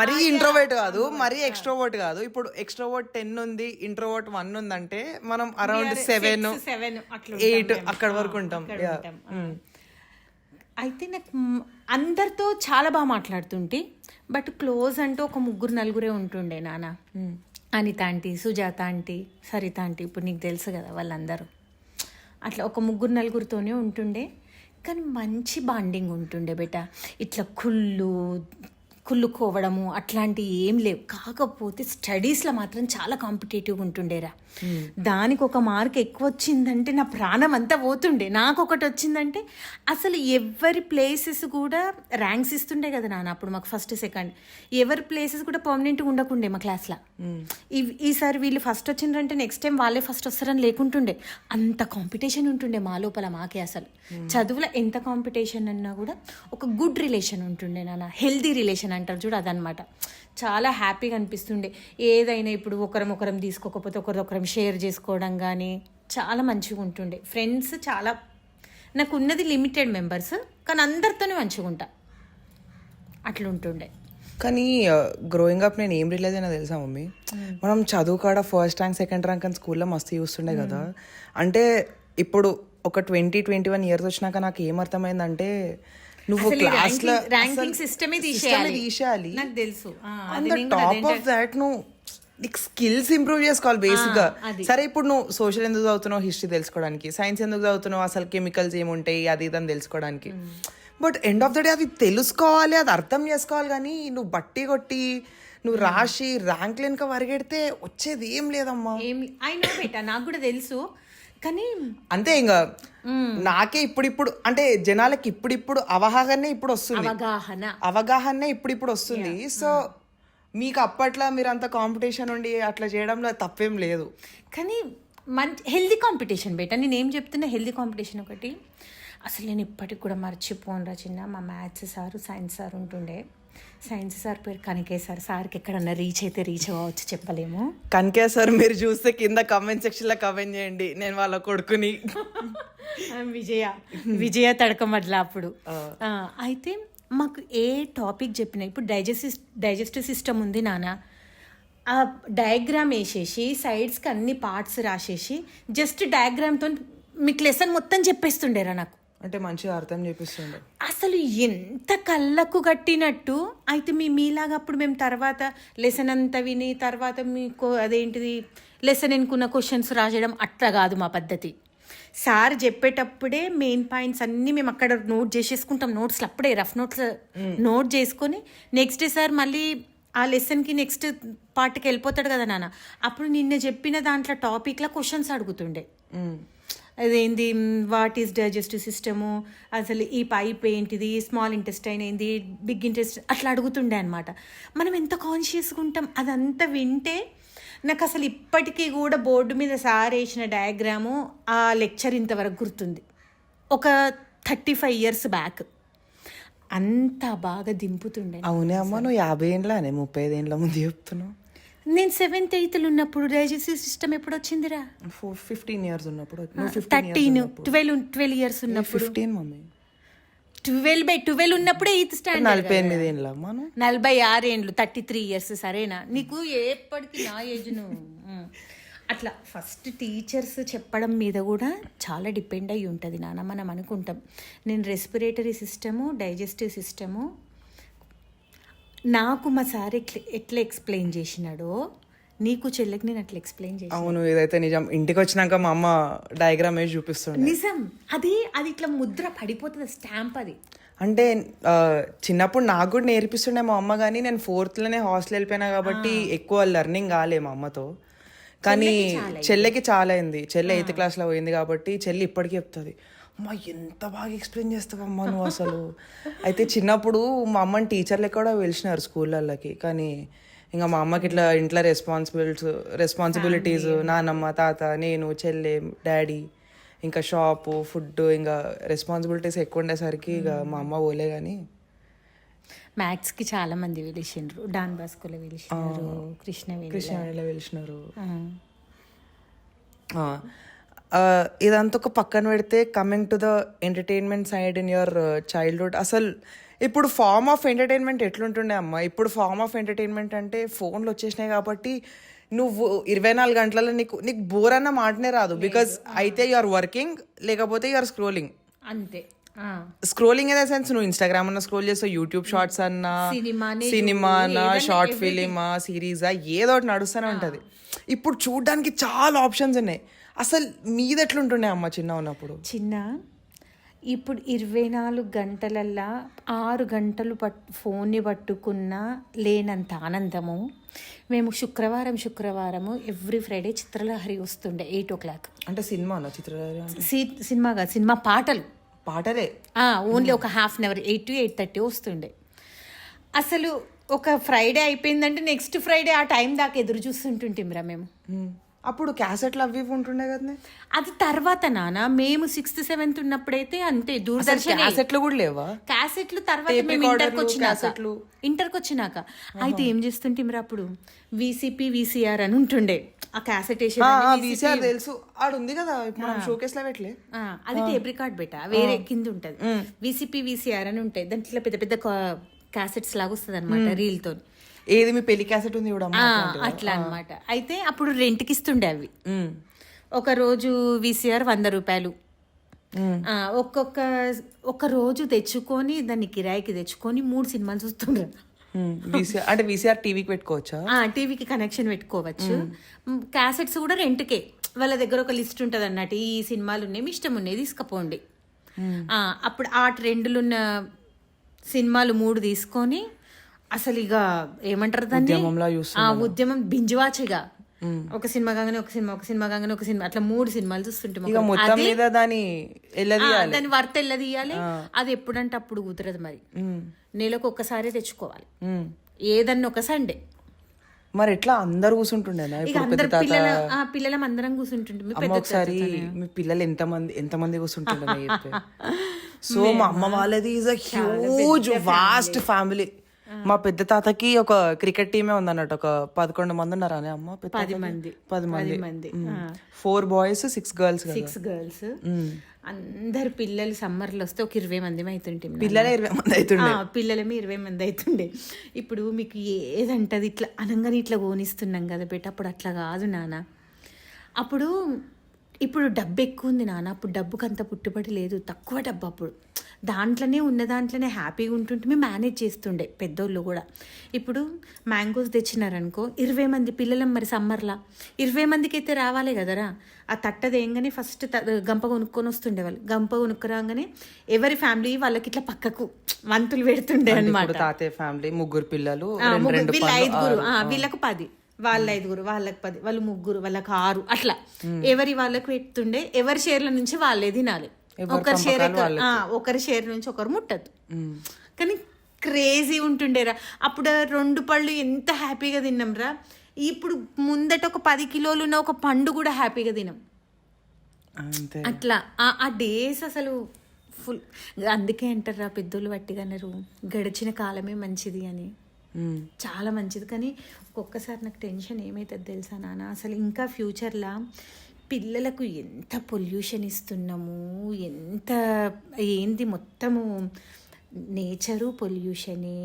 మరీ ఇంట్రోవర్ట్ కాదు, మరీ ఎక్స్ట్రోవర్ట్ కాదు. ఇప్పుడు ఎక్స్ట్రోవర్ట్ 10 ఉంది, ఇంట్రోవర్ట్ 1 ఉందంటే మనం అరౌండ్ 7, 8 అక్కడ వరకు ఉంటాం. అయితే నాకు అందరితో చాలా బాగా మాట్లాడుతుంటే, బట్ క్లోజ్ అంటూ ఒక 3-4 ఉంటుండే నాన్న. Anita aunty, Sujatha aunty, Saritha aunty, ఇప్పుడు నీకు తెలుసు కదా వాళ్ళందరూ. అట్లా ఒక 3-4తోనే ఉంటుండే. కానీ మంచి బాండింగ్ ఉంటుండే బేట. ఇట్లా కుళ్ళుకోవడము అట్లాంటివి ఏం లేవు. కాకపోతే స్టడీస్లో మాత్రం చాలా కాంపిటేటివ్గా ఉంటుండేరా. దానికి ఒక మార్క్ ఎక్కువ వచ్చిందంటే నా ప్రాణం అంతా పోతుండే. నాకు ఒకటి వచ్చిందంటే అసలు ఎవరి ప్లేసెస్ కూడా ర్యాంక్స్ ఇస్తుండే కదా నాన్న. అప్పుడు మాకు ఫస్ట్ సెకండ్ ఎవరి ప్లేసెస్ కూడా పర్మనెంట్గా ఉండకుండే మా క్లాస్లో. ఈసారి వీళ్ళు ఫస్ట్ వచ్చిండ్రంటే నెక్స్ట్ టైం వాళ్ళే ఫస్ట్ వస్తారని లేకుంటుండే. అంత కాంపిటీషన్ ఉంటుండే మా లోపల మాకే. అసలు చదువులో ఎంత కాంపిటీషన్ అన్నా కూడా ఒక గుడ్ రిలేషన్ ఉంటుండే నాన్న. హెల్దీ రిలేషన్ అంటారు చూడు, అదనమాట. చాలా హ్యాపీగా అనిపిస్తుండే. ఏదైనా ఇప్పుడు ఒకరం తీసుకోకపోతే ఒకరిదొకరం షేర్ చేసుకోవడం కానీ చాలా మంచిగా ఉంటుండే. ఫ్రెండ్స్ చాలా నాకు ఉన్నది లిమిటెడ్ మెంబర్స్, కానీ అందరితోనే మంచిగా ఉంటా. అట్లుంటుండే. కానీ గ్రోయింగ్ అప్ నేను ఏం రియలైజ్ అయినా తెలుసా మమ్మీ, మనం చదువు కాడ ఫస్ట్ ర్యాంక్ సెకండ్ ర్యాంక్ అని స్కూల్లో మస్తు చూస్తుండే కదా. అంటే ఇప్పుడు ఒక 20-21 ఇయర్స్ వచ్చినాక నాకు ఏమర్థమైందంటే నువ్వు క్లాస్ లో ర్యాంకింగ్ సిస్టమే తీసేయాలి నాకు తెలుసు. టాప్ ఆఫ్ దాట్ నువ్వు నీకు స్కిల్స్ ఇంప్రూవ్ చేసుకోవాలి బేసిక్ గా. సరే ఇప్పుడు నువ్వు సోషల్ ఎందుకు చదువుతున్నావు, హిస్టరీ తెలుసుకోవడానికి, సైన్స్ ఎందుకు చదువుతున్నావు, అసలు కెమికల్స్ ఏముంటాయి అది ఇదని తెలుసుకోవడానికి. But end of the day అది తెలుసుకోవాలి, అది అర్థం చేసుకోవాలి. కానీ నువ్వు బట్టి కొట్టి నువ్వు రాసి ర్యాంక్ వెనుక పరిగెడితే వచ్చేది ఏం లేదమ్మా. అయినా బేటా నాకు కూడా తెలుసు, కానీ అంతే. ఇంకా నాకే ఇప్పుడు అంటే జనాలకి ఇప్పుడు అవగాహనే ఇప్పుడు వస్తుంది, అవగాహనే ఇప్పుడు వస్తుంది. సో మీకు అప్పట్లో మీరు అంత కాంపిటీషన్ ఉండి అట్లా చేయడంలో తప్పేం లేదు. కానీ మంచి హెల్దీ కాంపిటీషన్ బేటా. నేను ఏం చెప్తున్నా, హెల్దీ కాంపిటీషన్ ఒకటి. అసలు నేను ఇప్పటికి కూడా మర్చిపోనురా చిన్న. మా మ్యాథ్స్ సారు సైన్స్ సార్ ఉంటుండే. సైన్స్ సార్ పేరు కనకే సార్. సార్కి ఎక్కడన్నా రీచ్ అయితే రీచ్ అవ్వచ్చు, చెప్పలేము. కనకే సార్ మీరు చూస్తే కింద కామెంట్ సెక్షన్ లో కామెంట్ చేయండి, నేను వాళ్ళ కొడుకుని. విజయ తడకమట్లా అప్పుడు. అయితే మాకు ఏ టాపిక్ చెప్పినా, ఇప్పుడు డైజెస్టివ్ సిస్టమ్ ఉంది నాన్న, ఆ డయాగ్రామ్ వేసేసి సైడ్స్కి అన్ని పార్ట్స్ రాసేసి జస్ట్ డయాగ్రామ్తో మీకు లెసన్ మొత్తం చెప్పేస్తుండేరా నాకు. అంటే మంచిగా అర్థం చేపిస్తుండే. అసలు ఎంత కళ్ళకు కట్టినట్టు. అయితే మీలాగా అప్పుడు మేము తర్వాత లెసన్ అంతా విని తర్వాత మీకు అదేంటిది లెసన్ ఎన్నుకున్న క్వశ్చన్స్ రాసేయడం అట్లా కాదు మా పద్ధతి. సార్ చెప్పేటప్పుడే మెయిన్ పాయింట్స్ అన్నీ మేము అక్కడ నోట్ చేసేసుకుంటాం. నోట్స్లో అప్పుడే రఫ్ నోట్స్ నోట్ చేసుకొని నెక్స్ట్ డే సార్ మళ్ళీ ఆ లెసన్కి నెక్స్ట్ పార్ట్కి వెళ్ళిపోతాడు కదా నాన్న. అప్పుడు నిన్న చెప్పిన దాంట్లో టాపిక్లో క్వశ్చన్స్ అడుగుతుండే. అదేంది, వాట్ ఈస్ డైజెస్టివ్ సిస్టము, అసలు ఈ పైప్ ఏంటిది, స్మాల్ ఇంటెస్టైన్ ఏంది, బిగ్ ఇంటెస్టైన్, అట్లా అడుగుతుండే అనమాట. మనం ఎంత కాన్షియస్గా ఉంటాం. అదంతా వింటే నాకు అసలు ఇప్పటికీ కూడా బోర్డు మీద సార్ వేసిన డయాగ్రాము ఆ లెక్చర్ ఇంతవరకు గుర్తుంది. ఒక 35 years బ్యాక్ అంత బాగా దింపుతుండే. అవునే అమ్మ, నువ్వు 50 ఏండ్లనే 35 ఏండ్ల ముందు చెప్తున్నావు. నేను 7th 8th ఉన్నప్పుడు డైజెస్టివ్ సిస్టమ్ ఎప్పుడు వచ్చిందిరా? 15 years ఉన్నప్పుడు. 12 years ఉన్నప్పుడు. 15 మమ్మీ. 12 ఉన్నప్పుడే 8th standard. 48 ఏండ్ల మనం. 46 ఏండ్లు, 33 years. సరేనా? నీకు ఎప్పటికీ నా ఏజ్ అట్లా. ఫస్ట్ టీచర్స్ చెప్పడం మీద కూడా చాలా డిపెండ్ అయ్యి ఉంటుంది నాన్న. మనం అనుకుంటాం నేను రెస్పిరేటరీ సిస్టము, డైజెస్టివ్ సిస్టము నాకు మా సార్ ఎట్లా ఎక్స్ప్లెయిన్ చేసినాడో నీకు చెల్లెకి నేను అట్లా ఎక్స్ప్లెయిన్ చేసి. అవును, ఇదైతే నిజం. ఇంటికి వచ్చినాక మా అమ్మ డయాగ్రామ్ వేసి చూపిస్తుంది. నిజం. అది ఇట్లా ముద్ర పడిపోతుంది, స్టాంప్. అది అంటే చిన్నప్పుడు నాకు కూడా నేర్పిస్తుండే మా అమ్మ, కానీ నేను 4th లోనే హాస్టల్ వెళ్ళిపోయినా కాబట్టి ఎక్కువ లెర్నింగ్ కాలే మా అమ్మతో. కానీ చెల్లెకి చాలా అయింది. చెల్లె 8th class లో పోయింది కాబట్టి చెల్లి ఇప్పటికీ చెప్తుంది, అమ్మ ఎంత బాగా ఎక్స్ప్లెయిన్ చేస్తావమ్మా నువ్వు అసలు. అయితే చిన్నప్పుడు మా అమ్మని టీచర్లు కూడా పిలిచినారు స్కూళ్ళకి. కానీ ఇంకా మా అమ్మకి ఇట్లా ఇంట్లో రెస్పాన్సిబిలిటీస్, నానమ్మ, తాత, నేను, చెల్లె, డాడీ, ఇంకా షాపు, ఫుడ్, ఇంకా రెస్పాన్సిబిలిటీస్ ఎక్కువ ఉండేసరికి ఇక మా అమ్మ పోలే. కానీ మ్యాథ్స్కి చాలా మంది పిలిచిండ్రు. డాన్ బాస్కోలో పిలిచినారు, కృష్ణవేణిలో పిలిచినారు. ఇదంతా ఒక పక్కన పెడితే coming to the entertainment side in your childhood, అసలు ఇప్పుడు ఫార్మ్ ఆఫ్ ఎంటర్టైన్మెంట్ ఎట్లుంటుండే అమ్మ? ఇప్పుడు ఫార్మ్ ఆఫ్ ఎంటర్టైన్మెంట్ అంటే ఫోన్లు వచ్చేసినాయి కాబట్టి నువ్వు 24 గంటలలో నీకు బోర్ అన్న మాటనే రాదు. బికాజ్ అయితే యు ఆర్ వర్కింగ్, లేకపోతే యు ఆర్ స్క్రోలింగ్. అంతే. స్క్రోలింగ్ ఇన్ ద సెన్స్ నువ్వు ఇన్స్టాగ్రామ్ అన్న స్క్రోల్ చేస్తావు, యూట్యూబ్ షార్ట్స్ అన్నా, సినిమానా, షార్ట్ ఫిలిమా, సిరీసా, ఏదో ఒకటి నడుస్తూనే ఉంటుంది. ఇప్పుడు చూడడానికి చాలా ఆప్షన్స్ ఉన్నాయి. అసలు మీది ఎట్లుంటుండే అమ్మ చిన్న ఉన్నప్పుడు? ఇప్పుడు 24 గంటలల్లా 6 గంటలు ఫోన్ని పట్టుకున్నా లేనంత ఆనందము. మేము శుక్రవారము ఎవ్రీ ఫ్రైడే చిత్రలహరి వస్తుండే 8 o'clock. అంటే సినిమానా చిత్రలహరి అంటే? సినిమా కాదు, సినిమా పాటలు పాటలే ఓన్లీ ఒక హాఫ్ అన్ అవర్ 8 to 8:30 వస్తుండే. అసలు ఒక ఫ్రైడే అయిపోయిందంటే నెక్స్ట్ ఫ్రైడే ఆ టైం దాకా ఎదురు చూస్తుంటుంటిమ్రా మేము. అప్పుడు క్యాసెట్లు అవి ఇవి ఉంటుండే కదా. అది తర్వాత నాన్న మేము 6th 7th ఉన్నప్పుడైతే అంతే దూరదర్శన్ క్యాసెట్లు కూడా లేవా? క్యాసెట్లు తర్వాత మేము ఇంటర్కి వచ్చినాక అయితే ఏం చేస్తుంటిమ్రా అప్పుడు VCP VCR అని ఉంటుండే. ఆ క్యాసెట్ VCR తెలుసు, ఆడు ఉంది కదా మనం షోకేస్ లో పెట్టలే. అది టేప్ రికార్డ్ బెటా వేరే కింద ఉంటది. VCP VCR అని ఉంటాయి, దాంట్లో పెద్ద పెద్ద క్యాసెట్స్ లాగా వస్తుంది అనమాట రీల్తో. ఏది మీ పెళ్లి క్యాసెట్ ఉంది కూడా అట్లా అనమాట. అయితే అప్పుడు రెంట్కి ఇస్తుండే అవి. ఒక రోజు VCR 100 రూపాయలు. ఒక్క రోజు తెచ్చుకొని దాన్ని కిరాయికి తెచ్చుకొని 3 సినిమాలు చూస్తుండ్రు. అంటే VCR టీవీకి పెట్టుకోవచ్చా? టీవీకి కనెక్షన్ పెట్టుకోవచ్చు. క్యాసెట్స్ కూడా రెంట్కే. వాళ్ళ దగ్గర ఒక లిస్ట్ ఉంటుంది అన్నట్టు, ఈ సినిమాలు ఉన్నాయి మీ ఇష్టం ఉన్నాయి తీసుకపోండి. అప్పుడు ఆ ట్రెండ్లున్న సినిమాలు 3 తీసుకొని అసలు ఇక ఏమంటారు దాన్ని, ఉద్యమం బింజువాచిగా ఒక సినిమా కాగానే ఒక సినిమా అట్లా 3 సినిమాలు చూస్తుంటే దాని వర్త ఎల్లదీయాలి. అది ఎప్పుడంటే అప్పుడు కుదరదు మరి, నెలకు ఒక్కసారి తెచ్చుకోవాలి ఏదన్నా ఒక సండే. మరి ఎట్లా అందరు కూర్చుంటుండే? పిల్లలం అందరం కూర్చుంటుండే. ఒకసారి మీ పిల్లలు ఎంతమంది కూర్చుంటుండే? సో మా అమ్మ వాళ్ళది is a huge vast family. మా పెద్ద తాతకి ఒక క్రికెట్ టీమే ఉందన్నట్టు, ఒక 11 మంది ఉన్నారు అని అమ్మ. 10 మంది 4 boys 6 girls. అందరు పిల్లలు సమ్మర్లో వస్తే ఒక 20 మంది అవుతుంటే పిల్లలే 20 మంది అవుతుండే. పిల్లలమే 20 మంది అవుతుండే. ఇప్పుడు మీకు ఏదంటది ఇట్లా అనగానే ఇట్లా కోనిస్తున్నాం కదా బెట, అప్పుడు అట్లా కాదు నాన్న. ఇప్పుడు డబ్బు ఎక్కువ ఉంది నాన్న, అప్పుడు డబ్బుకి అంత పుట్టుబడి లేదు, తక్కువ డబ్బు. అప్పుడు ఉన్న దాంట్లోనే హ్యాపీగా ఉంటుంటే మేము మేనేజ్ చేస్తుండే పెద్దోళ్ళు కూడా. ఇప్పుడు మ్యాంగోస్ తెచ్చినారనుకో 20 మంది పిల్లలం, మరి సమ్మర్లా 20 మందికి అయితే రావాలి కదరా. ఆ తట్టదేయంగానే ఫస్ట్ గంప కొనుక్కొని వస్తుండే వాళ్ళు. గంప కొనుక్కురాగానే ఎవరి ఫ్యామిలీ వాళ్ళకి ఇట్లా పక్కకు వంతులు పెడుతుండే అనమాట. తాతయ్య ఫ్యామిలీ 3 పిల్లలు, వీళ్ళ 5 వీళ్ళకు 10, వాళ్ళ 5 వాళ్ళకి 10, వాళ్ళు 3 వాళ్ళకి 6 అట్లా ఎవరి వాళ్ళకు పెడుతుండే. ఎవరి షేర్ల నుంచి వాళ్ళే తినాలి. ఒకరి షేర్ నుంచి ఒకరు ముట్టద్దు. కానీ క్రేజీ ఉంటుండేరా అప్పుడు. 2 పళ్ళు ఎంత హ్యాపీగా తిన్నాంరా. ఇప్పుడు ముందట ఒక 10 కిలోలు ఉన్న ఒక పండు కూడా హ్యాపీగా తినాం. అట్లా ఆ డేస్ అసలు ఫుల్. అందుకే అంటారా పెద్దోళ్ళు పట్టిగన్నారు గడిచిన కాలమే మంచిది అని. చాలా మంచిది. కానీ ఒక్కొక్కసారి నాకు టెన్షన్ ఏమవుతుంది తెలుసా నాన్న, అసలు ఇంకా ఫ్యూచర్లో పిల్లలకు ఎంత పొల్యూషన్ ఇస్తున్నాము, ఏంది మొత్తము నేచరు పొల్యూషనే,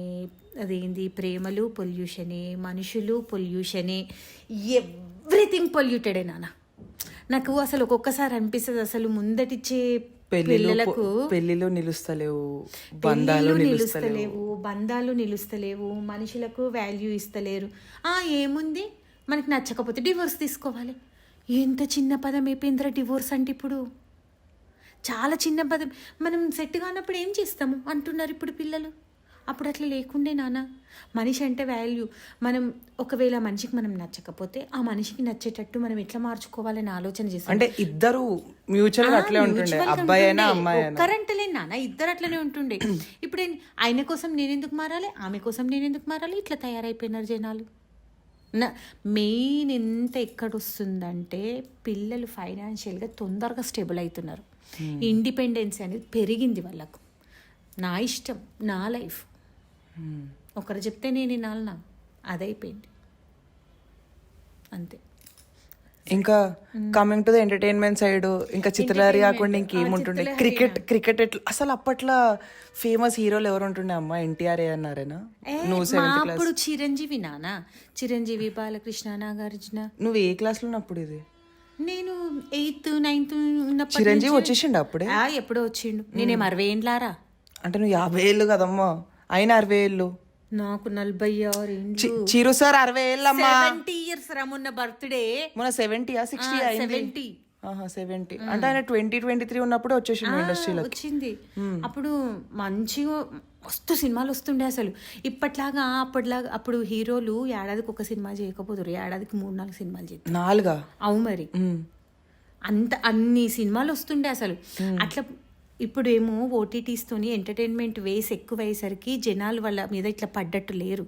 అదేంది ప్రేమలు పొల్యూషనే, మనుషులు పొల్యూషనే, ఎవ్రీథింగ్ పొల్యూటెడే నాన్న. నాకు అసలు ఒక్కొక్కసారి అనిపిస్తుంది అసలు ముందటిచ్చే పిల్లలకు పెళ్ళిలో నిలుస్తలేవు, బంధాలు నిలుస్తలేవు, మనుషులకు వాల్యూ ఇస్తలేరు. ఏముంది మనకి నచ్చకపోతే డివోర్స్ తీసుకోవాలి. ఎంత చిన్న పదం అయిపోయిందిరా డివోర్స్ అంటే. ఇప్పుడు చాలా చిన్న పదం. మనం సెట్ కానప్పుడు ఏం చేస్తాము అంటున్నారు ఇప్పుడు పిల్లలు. అప్పుడు అట్లా లేకుండే నాన్న. మనిషి అంటే వాల్యూ. మనం ఒకవేళ మనిషికి మనం నచ్చకపోతే ఆ మనిషికి నచ్చేటట్టు మనం ఎట్లా మార్చుకోవాలని ఆలోచన చేస్తాం. అంటే ఇద్దరు మ్యూచువల్ అట్లే ఉంటుండే, అబ్బాయి అయినా అమ్మాయి అయినా. కరెంట్లే నాన్న, ఇద్దరు అట్లనే ఉంటుండే. ఇప్పుడు ఆయన కోసం నేనెందుకు మారాలి, ఆమె కోసం నేనెందుకు మారాలి, ఇట్లా తయారైపోయినారు జనాలు. మెయిన్ ఎంత ఎక్కడొస్తుందంటే పిల్లలు ఫైనాన్షియల్గా తొందరగా స్టేబుల్ అవుతున్నారు. ఇండిపెండెన్స్ అనేది పెరిగింది వాళ్ళకు. నా ఇష్టం, నా లైఫ్, ఒకరు చెప్తే నేను వినాలనా, అదైపోయింది అంతే. ఇంకా coming to the entertainment side, ఇంకా చిత్రలహరి కాకుండా ఇంకేముంటుండే? క్రికెట్ ఎట్లా అసలు అప్పట్లో ఫేమస్ హీరోలు ఎవరు ఉంటుండే అమ్మా? NTR అన్నారేనా? అప్పుడు చిరంజీవి నానా, చిరంజీవి, బాలకృష్ణ, నాగార్జున. నువ్వు ఏ క్లాస్ లో ఉన్నప్పుడు? ఇది నేను 8th 9th ఉన్నప్పుడు. చిరంజీవి వచ్చేసిండు అప్పుడే? ఎప్పుడో వచ్చిండు. నేనేం 60 ఏండ్లారా. అంటే నువ్వు 50 ఏళ్ళు కదమ్మా, అయినా 60 ఏళ్ళు. నాకు 46. చిరు సార్ 60 ఏళ్ళమ్మా. 70 years రా మొన్న బర్త్డే. మొన్న 70 60 70. 70 అంటే ఆయన 2023 ఉన్నప్పుడు వచ్చేసిండు ఇండస్ట్రీలో. వచ్చింది అప్పుడు మంచిగా మస్తు సినిమాలు వస్తుండే అసలు. ఇప్పట్లాగా అప్పుడు హీరోలు ఏడాదికి ఒక సినిమా చేయకపోతారు, ఏడాదికి 3-4 సినిమాలు చేస్తారు. 4 అవు మరి అన్ని సినిమాలు వస్తుండే అసలు. అట్లా ఇప్పుడు ఏమో ఓటీటీస్తోని ఎంటర్టైన్మెంట్ వేస్ ఎక్కువయ్యేసరికి జనాలు వాళ్ళ మీద ఇట్లా పడ్డట్టు లేరు.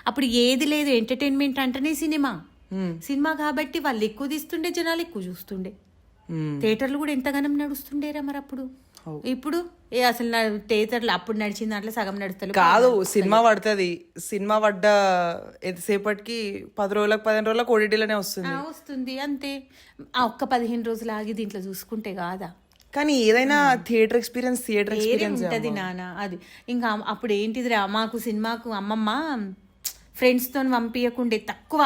అప్పుడు ఏది లేదు, ఎంటర్టైన్మెంట్ అంటేనే సినిమా కాబట్టి వాళ్ళు ఎక్కువ తీస్తుండే, జనాలు ఎక్కువ చూస్తుండే. థియేటర్లు కూడా ఎంతగానం నడుస్తుండేరా మరి అప్పుడు. ఇప్పుడు అసలు థియేటర్లు అప్పుడు నడిచిన దాంట్లో సగం నడుస్తారు కాదు. సినిమా పడుతుంది, సినిమా పడ్డ ఎంతసేపటికి 10 రోజులకు 15 రోజులకు ఓటీటీలోనే వస్తుంది అంతే. ఒక్క 15 రోజులు ఆగి దీంట్లో చూసుకుంటే కాదా. కానీ ఏదైనా థియేటర్ ఎక్స్పీరియన్స్ ఉంటది నాన్న. అది ఇంకా అప్పుడు ఏంటిదిరా, మాకు సినిమాకు అమ్మమ్మ ఫ్రెండ్స్తో పంపించకుండే, తక్కువ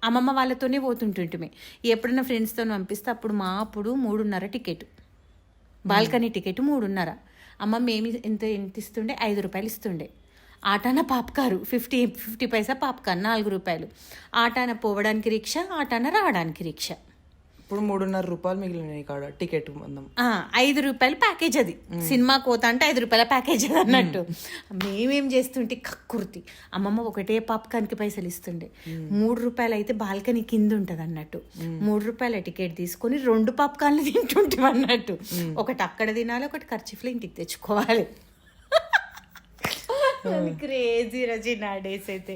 అమ్మమ్మ వాళ్ళతోనే పోతుంటుంటిమే. ఎప్పుడైనా ఫ్రెండ్స్తో పంపిస్తే అప్పుడు 3.5 టికెట్, బాల్కనీ టికెట్ 3.5. అమ్మమ్మ ఎంత ఇస్తుండే, 5 రూపాయలు ఇస్తుండే. ఆటాన పాప్కారు 50 పైసా పాప్కార్ 4 రూపాయలు. ఆటాన పోవడానికి రిక్షా, ఆటాన రావడానికి రిక్షా. ఇప్పుడు 3.5 రూపాయలు మిగిలినాయి కాడ టికెట్ మందం. 5 రూపాయల ప్యాకేజ్ అది. సినిమా కోత అంటే 5 రూపాయల ప్యాకేజ్ అది అన్నట్టు. మేమేం చేస్తుంటే కక్కుర్తి, అమ్మమ్మ ఒకటే పాప్కార్న్కి పైసలు ఇస్తుండే. 3 రూపాయలు అయితే బాల్కనీ కింద ఉంటుంది అన్నట్టు. 3 రూపాయల టికెట్ తీసుకొని 2 పాప్కార్న్లు తింటుంటాం అన్నట్టు. ఒకటి అక్కడ తినాలి, ఒకటి ఖర్చులో ఇంటికి తెచ్చుకోవాలి. క్రేజీ రజీ నా డేస్ అయితే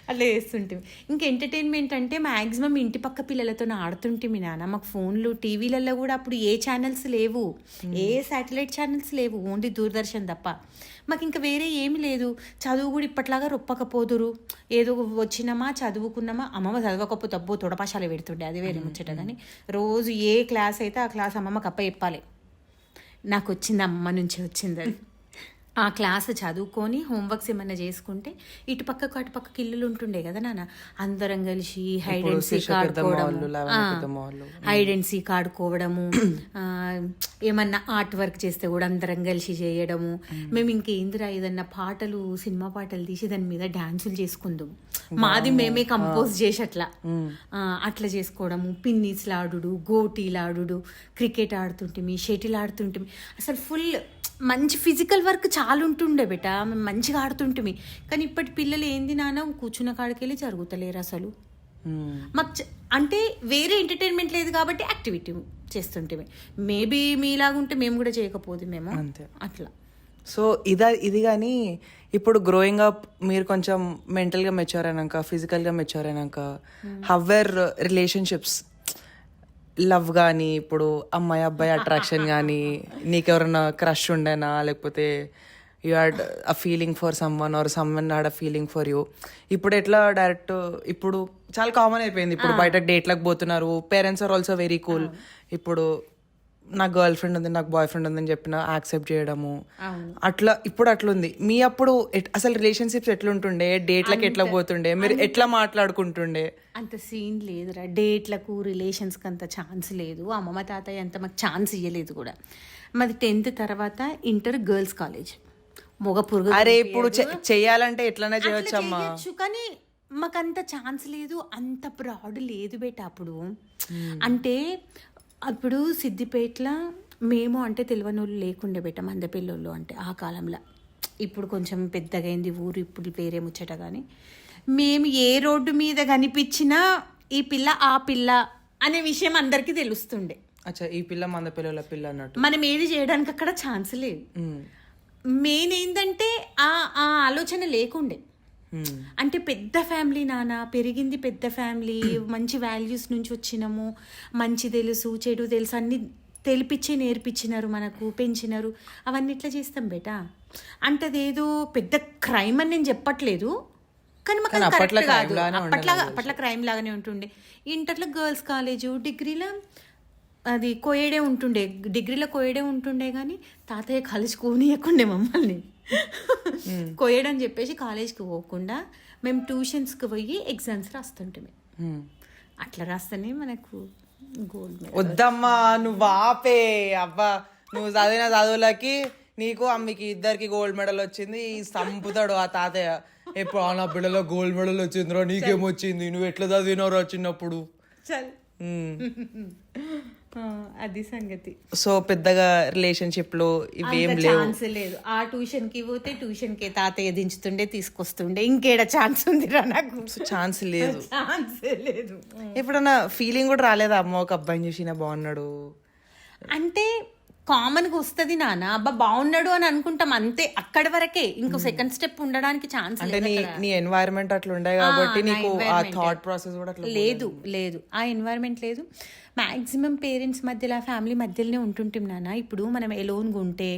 అట్లా చేస్తుంటాం. ఇంకా ఎంటర్టైన్మెంట్ అంటే మ్యాక్సిమం ఇంటి పక్క పిల్లలతో ఆడుతుంటే మీ నాన్న. మాకు ఫోన్లు టీవీలలో కూడా అప్పుడు ఏ ఛానల్స్ లేవు, ఏ శాటిలైట్ ఛానల్స్ లేవు, ఓన్లీ దూరదర్శన్ తప్ప. మాకు ఇంకా వేరే ఏమి లేదు. చదువు కూడా ఇప్పట్లాగా రొప్పకపోదురు, ఏదో వచ్చినామా చదువుకున్నామా. అమ్మమ్మ చదవకపోతే అబ్బో తొడపాశాలు పెడుతుండే, అది వేరే ముచ్చట. కానీ రోజు ఏ క్లాస్ అయితే ఆ క్లాస్ అమ్మమ్మకి అప్ప చెప్పాలి. నాకు వచ్చింది అమ్మ నుంచి వచ్చింది అది. ఆ క్లాస్ చదువుకొని హోంవర్క్స్ ఏమన్నా చేసుకుంటే ఇటుపక్కకు అటుపక్కకి ఇల్లులు ఉంటుండే కదా నాన్న, అందరం కలిసి హైడ్ అండ్ సీక్ ఆడుకోవడము, ఏమన్నా ఆర్ట్ వర్క్ చేస్తే కూడా అందరం కలిసి చేయడము. మేము ఇంకేందిరా ఏదన్నా పాటలు, సినిమా పాటలు తీసి దాని మీద డాన్సులు చేసుకుందాం, మాది మేమే కంపోజ్ చేసి అట్లా చేసుకోవడము. పిన్నీస్లాడు, గోటీలాడు, క్రికెట్ ఆడుతుంటిమి, షటిల్ ఆడుతుంటిమి. అసలు ఫుల్ మంచి ఫిజికల్ వర్క్ చాలా ఉంటుండే బేట, మేము మంచిగా ఆడుతుంటిమి. కానీ ఇప్పటి పిల్లలు ఏంది నాన్న, కూర్చున్న కాడికెళ్ళి జరుగుతలేరు అసలు. మాకు అంటే వేరే ఎంటర్టైన్మెంట్ లేదు కాబట్టి యాక్టివిటీ చేస్తుంటే మేబీ మీలాగుంటే మేము కూడా చేయకపోదు మేము అంతే అట్లా. సో ఇది కానీ ఇప్పుడు గ్రోయింగ్ అప్ మీరు కొంచెం మెంటల్గా మెచ్యూర్ అయినాక, ఫిజికల్గా మెచ్యూర్ అయినాక, హవర్ రిలేషన్షిప్స్, లవ్ కానీ, ఇప్పుడు అమ్మాయి అబ్బాయి అట్రాక్షన్ కానీ, నీకెవరన్నా క్రష్ ఉండేనా, లేకపోతే you had a feeling for someone or someone had a feeling for you. ఇప్పుడు ఎట్లా డైరెక్ట్ ఇప్పుడు చాలా కామన్ అయిపోయింది. ఇప్పుడు బయట డేట్లకు పోతున్నారు, parents are also very cool. ఇప్పుడు నాకు గర్ల్ ఫ్రెండ్ ఉంది, నాకు బాయ్ ఫ్రెండ్ ఉందని చెప్పిన యాక్సెప్ట్ చేయడము అట్లా. ఇప్పుడు అట్లుంది. మీ అప్పుడు అసలు రిలేషన్షిప్స్ ఎట్లుంటుండే, డేట్లకు ఎట్లా పోతుండే, మీరు ఎట్లా మాట్లాడుకుంటుండే? అంత సీన్ లేదురా, డేట్లకు రిలేషన్స్కి అంత ఛాన్స్ లేదు. అమ్మమ్మ తాతయ్య అంత మాకు ఛాన్స్ ఇవ్వలేదు కూడా. మాది 10th తర్వాత ఇంటర్ గర్ల్స్ కాలేజ్, మొగ పురుగు. అరే ఇప్పుడు చెయ్యాలంటే ఎట్లనే చేయొచ్చమ్మా, కానీ మాకంత ఛాన్స్ లేదు, అంత బ్రాడ్ లేదు బేట అప్పుడు. అంటే అప్పుడు సిద్దిపేటలో మేము అంటే తెలియని వాళ్ళు లేకుండే బేట, మందపిల్లోళ్ళు అంటే ఆ కాలంలో. ఇప్పుడు కొంచెం పెద్దగైంది ఊరు, ఇప్పుడు వేరే ముచ్చట. కానీ మేము ఏ రోడ్డు మీద కనిపించినా ఈ పిల్ల ఆ పిల్ల అనే విషయం అందరికీ తెలుస్తుండే. అచ్చా, ఈ పిల్ల మందపిల్లల పిల్ల అన్నట్టు. మనం ఏది చేయడానికి అక్కడ ఛాన్స్ లేదు. మెయిన్ ఏంటంటే ఆ ఆలోచన లేకుండే. అంటే పెద్ద ఫ్యామిలీ నాన్న, పెరిగింది పెద్ద ఫ్యామిలీ, మంచి వాల్యూస్ నుంచి వచ్చినాము, మంచి తెలుసు చెడు తెలుసు అన్ని తెలిపించి నేర్పించినారు మనకు, పెంచినారు. అవన్నీ ఇట్లా చేస్తాం బేటా. అంటే అదేదో పెద్ద క్రైమ్ అని నేను చెప్పట్లేదు, కానీ మాకు అది కరెక్ట్ కాదు. అప్పట్లో క్రైమ్ లాగానే ఉంటుండే. ఇంటర్లో గర్ల్స్ కాలేజు, డిగ్రీలో అది కోయేడే ఉంటుండే, డిగ్రీలో కోయేడే ఉంటుండే. కానీ తాతయ్య కాలేజ్ కోనియకుండే మమ్మల్ని. కోయడని చెప్పేసి కాలేజ్కి పోకుండా మేము ట్యూషన్స్కి పోయి ఎగ్జామ్స్ రాస్తుంటామే. అట్లా రాస్తేనే మనకు గోల్డ్ మెడల్. వద్దమ్మా నువ్వు ఆపే, అబ్బా నువ్వు చదివిన చదువులకి నీకు అమ్మకి ఇద్దరికి గోల్డ్ మెడల్ వచ్చింది. సంపుతాడు ఆ తాతయ్య ఎప్పుడు, నా బిడ్డలో గోల్డ్ మెడల్ వచ్చిందిరా, నీకేమొచ్చింది, నువ్వు ఎట్లా చదివినవరా చిన్నప్పుడు. అది సంగతి. సో పెద్దగా రిలేషన్షిప్ లో ఇవేం లేవు. ఛాన్స్ లేదు. ఆ ట్యూషన్ కి పోతే ట్యూషన్ కి తాతయ్య దించుతుండే తీసుకొస్తుండే, ఇంకేడ ఛాన్స్ ఉందిరా నాకు? ఛాన్స్ లేదు. ఛాన్స్ లేదు. ఎప్పుడన్నా ఫీలింగ్ కూడా రాలేదా అమ్మ ఒక అబ్బాయిని చూసినా బాగున్నాడు అంటే? కామన్గా వస్తుంది నాన్న, అబ్బా బాగున్నాడు అని అనుకుంటాం అంతే, అక్కడి వరకే. ఇంకో సెకండ్ స్టెప్ ఉండడానికి ఛాన్స్ అంటే నీ ఎన్వైరన్మెంట్ అట్లా ఉండే కాబట్టి నీకు ఆ థాట్ ప్రాసెస్ కూడా అట్లా లేదు. ఆ ఎన్వైరన్మెంట్ లేదు. మ్యాక్సిమం పేరెంట్స్ మధ్యలో, ఫ్యామిలీ మధ్యలోనే ఉంటుంటాం నాన్న. ఇప్పుడు మనం ఎలోన్గా ఉంటే,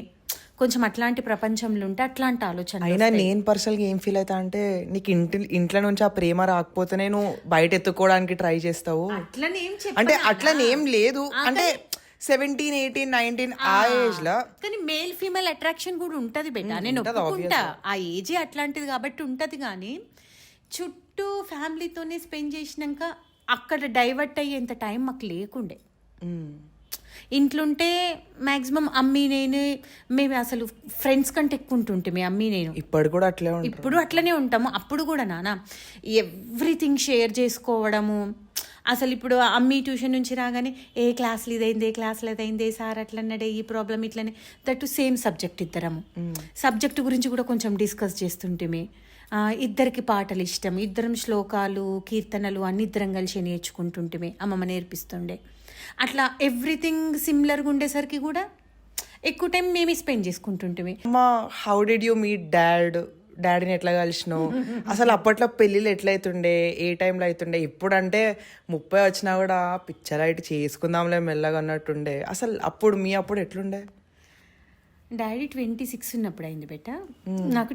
కొంచెం అట్లాంటి ప్రపంచంలో ఉంటే అట్లాంటి ఆలోచన. అయినా నేను పర్సనల్గా ఏం ఫీల్ అవుతా అంటే, నీకు ఇంట్లో నుంచి ఆ ప్రేమ రాకపోతేనే నువ్వు బయట ఎత్తుకోవడానికి ట్రై చేస్తావు. అంటే అట్లనేం లేదు. అంటే 17, 18, 19 ఆ ఏజ్ లో కానీ మేల్ ఫీమేల్ అట్రాక్షన్ కూడా ఉంటది బెటా, నేను ఒప్పుకుంటా. ఆ ఏజే అట్లాంటిది కాబట్టి ఉంటది. కానీ చుట్టూ ఫ్యామిలీతోనే స్పెండ్ చేసినాక అక్కడ డైవర్ట్ అయ్యేంత టైం మాకు లేకుండే. ఇంట్లుంటే మ్యాక్సిమం అమ్మీ నేను, మేము అసలు ఫ్రెండ్స్ కంటే ఎక్కువ ఉంటుంటే అమ్మీ నేను. ఇప్పుడు అట్లనే ఉంటాము. అప్పుడు కూడా నాన్న ఎవ్రీథింగ్ షేర్ చేసుకోవడము. అసలు ఇప్పుడు అమ్మీ ట్యూషన్ నుంచి రాగానే ఏ క్లాస్లో ఇదైంది సార్ అట్లా అన్నాడే, ఈ ప్రాబ్లం ఇట్లనే, దట్ సేమ్ సబ్జెక్ట్ ఇద్దరము. సబ్జెక్ట్ గురించి కూడా కొంచెం డిస్కస్ చేస్తుంటే, ఇద్దరికి పాటలు ఇష్టం, ఇద్దరం శ్లోకాలు కీర్తనలు అన్ని ఇద్దరం కలిసి నేర్చుకుంటుంటే, అమ్మమ్మ నేర్పిస్తుండే. అట్లా ఎవ్రీథింగ్ సిమిలర్గా ఉండేసరికి కూడా ఎక్కువ టైం మేమే స్పెండ్ చేసుకుంటుంటే. హౌ డిడ్ యూ మీట్ డాడీని ఎట్లా కలిసినావు? అసలు అప్పట్లో పెళ్ళిళ్ళు ఎట్లయితుండే, ఏ టైంలో అవుతుండే? ఇప్పుడంటే 30 వచ్చినా కూడా పిక్చర్ అయితే చేసుకుందాంలే మెల్లగా అన్నట్టుండే. అసలు అప్పుడు ఎట్లుండే? డాడీ 26 ఉన్నప్పుడు అయింది బెట, నాకు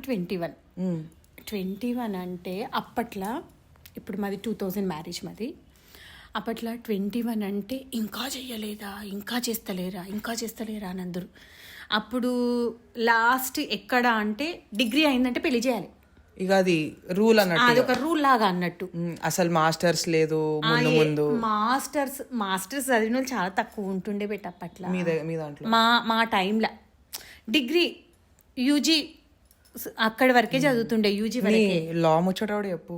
21 అంటే అప్పట్లో. ఇప్పుడు మాది 2000 మ్యారేజ్ మాది. అప్పట్లో 21 అంటే ఇంకా చెయ్యలేదా, ఇంకా చేస్తలేరా అని అందరూ. అప్పుడు లాస్ట్ ఎక్కడ అంటే డిగ్రీ అయిందంటే పెళ్లి చేయాలి, ఇక అది రూల్ అన్నట్టు, అది ఒక రూల్ లాగా అన్నట్టు. అసలు మాస్టర్స్ లేదు ముందు. మాస్టర్స్ చదివిన వాళ్ళు చాలా తక్కువ ఉంటుండే బెట అప్పట్లో. మీ దాంట్లో మా టైంలో డిగ్రీ యూజీ అక్కడి వరకే చదువుతుండే, యూజీ వరకే. లా ముచ్చటవాడు చెప్పు.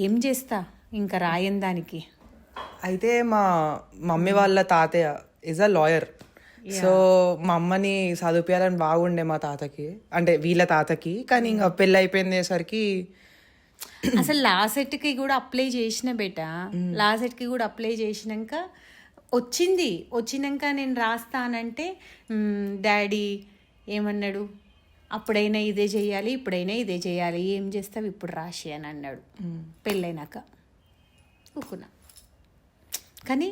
ఏం చేస్తా ఇంకా రాయని దానికి. అయితే మా మమ్మీ వాళ్ళ తాతయ్య ఈజ్ అ లాయర్. సో మా అమ్మని చదివించాలని బాగుండే మా తాతకి, అంటే వీళ్ళ తాతకి. కానీ ఇంకా పెళ్ళి అయిపోయిందేసరికి అసలు లా సెట్కి కూడా అప్లై చేసిన బేట. లా సెట్కి కూడా అప్లై చేసినాక వచ్చినాక నేను రాస్తానంటే డాడీ ఏమన్నాడు, అప్పుడైనా ఇదే చేయాలి, ఇప్పుడైనా ఇదే చేయాలి, ఏం చేస్తావు ఇప్పుడు రాసి అని అన్నాడు. పెళ్ళైనాక ఊకున్నా, కానీ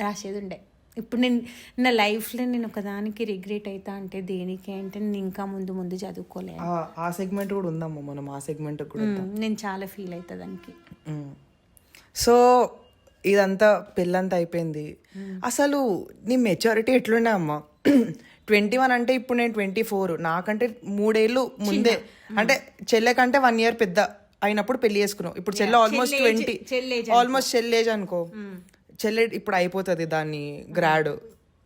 రాసేది ఉండే. ఇప్పుడు నేను నా లైఫ్లో నేను ఒకదానికి రిగ్రెట్ అవుతా అంటే దేనికి అంటే, నేను ఇంకా ముందు చదువుకోలేదు. ఆ సెగ్మెంట్ కూడా ఉందమ్మా, మనం ఆ సెగ్మెంట్ కూడా నేను చాలా ఫీల్ అవుతా దానికి. సో ఇదంతా పెళ్ళంతా అయిపోయింది. అసలు నీ మెచ్యూరిటీ ఎట్లుండే అమ్మా? 21 అంటే ఇప్పుడు నేను 24, నాకంటే 3 ఏళ్ళు ముందే. అంటే చెల్లె కంటే 1 year పెద్ద అయినప్పుడు పెళ్లి చేసుకున్నావు. ఇప్పుడు చెల్లె ఆల్మోస్ట్ 20, ఆల్మోస్ట్ చెల్లేజ్ అనుకో. చెల్లె ఇప్పుడు అయిపోతుంది దాన్ని గ్రాడ్.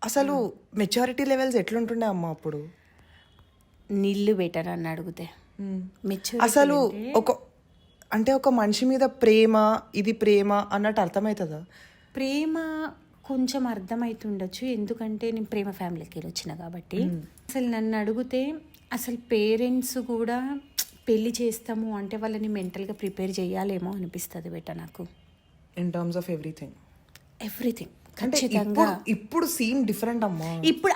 అసలు మెచ్యూరిటీ లెవెల్స్ ఎట్లుంటుండే అమ్మా అప్పుడు? నీళ్ళు బెటర్ అని అడిగితే అసలు ఒక మనిషి మీద ప్రేమ, ఇది ప్రేమ అన్నట్టు అర్థమవుతుందా? ప్రేమ కొంచెం అర్థమవుతుండొచ్చు, ఎందుకంటే నేను ప్రేమ ఫ్యామిలీకి వెళ్ళి వచ్చిన కాబట్టి. అసలు నన్ను అడిగితే అసలు పేరెంట్స్ కూడా పెళ్లి చేస్తాము అంటే వాళ్ళని మెంటల్గా ప్రిపేర్ చేయాలేమో అనిపిస్తుంది బెట నాకు. ఇన్ టర్మ్స్ ఆఫ్ ఎవ్రీథింగ్ ఖచ్చితంగా. ఇప్పుడు సీన్ డిఫరెంట్ అమ్మా. ఇప్పుడు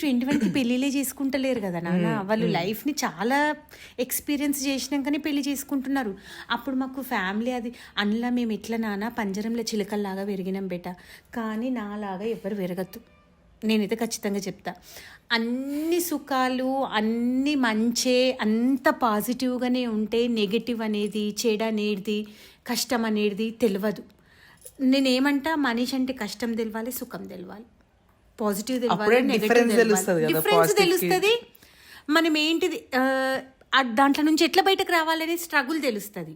21కి పెళ్లిలే చేసుకుంటలేరు కదా నాన్న. వాళ్ళు లైఫ్ని చాలా ఎక్స్పీరియన్స్ చేసినాకనే పెళ్లి చేసుకుంటున్నారు. అప్పుడు మాకు ఫ్యామిలీ అది అందులో మేము ఎట్లా నాన్న పంజరంలో చిలకల్లాగా పెరిగినాం బెట. కానీ నాలాగా ఎవరు పెరగద్దు, నేనైతే ఖచ్చితంగా చెప్తా. అన్ని సుఖాలు అన్ని మంచే, అంత పాజిటివ్గానే ఉంటే నెగటివ్ అనేది, చెడు అనేది, కష్టం అనేది తెలియదు. నేనేమంటా, మనిషి అంటే కష్టం తెలవాలి, సుఖం తెలవాలి, పాజిటివ్ తెలవాలి, నెగటివ్ డిఫరెన్స్ తెలుస్తుంది. మనం ఏంటిది దాంట్లో నుంచి ఎట్లా బయటకు రావాలనే స్ట్రగుల్ తెలుస్తుంది,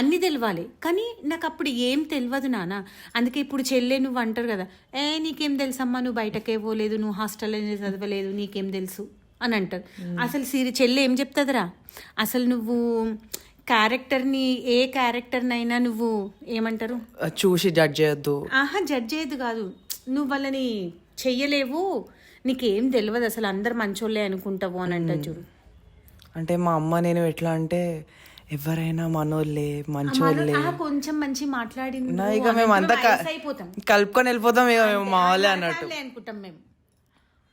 అన్నీ తెలవాలి. కానీ నాకు అప్పుడు ఏం తెలియదు నాన్న. అందుకే ఇప్పుడు చెల్లె నువ్వు అంటారు కదా, నీకేం తెలుసమ్మా, నువ్వు బయటకే పోలేదు, నువ్వు హాస్టల్లో చదవలేదు, నీకేం తెలుసు అని అంటారు. అసలు చెల్లె ఏం చెప్తుందిరా, అసలు నువ్వు క్యారెక్టర్ని ఏ క్యారెక్టర్నైనా నువ్వు ఏమంటారు చూసి జడ్జ్ చేయొద్దు. ఆహా జడ్జ్ చేయదు కాదు, నువ్వు వాళ్ళని చెయ్యలేవు, నీకేం తెలియదు అసలు అందరు మంచోళ్ళే అనుకుంటావు అని అంటారు చూడు. అంటే మా అమ్మ నేను ఎట్లా అంటే ఎవరైనా మనోళ్ళే మంచోళ్ళే కొంచెం మంచి మాట్లాడింది ఇక మేము అంతా అయిపోతాం, కలుపుకొని వెళ్ళిపోతాం ఇక మేము మా వాళ్ళే అన్నట్టు అనుకుంటాం మేము.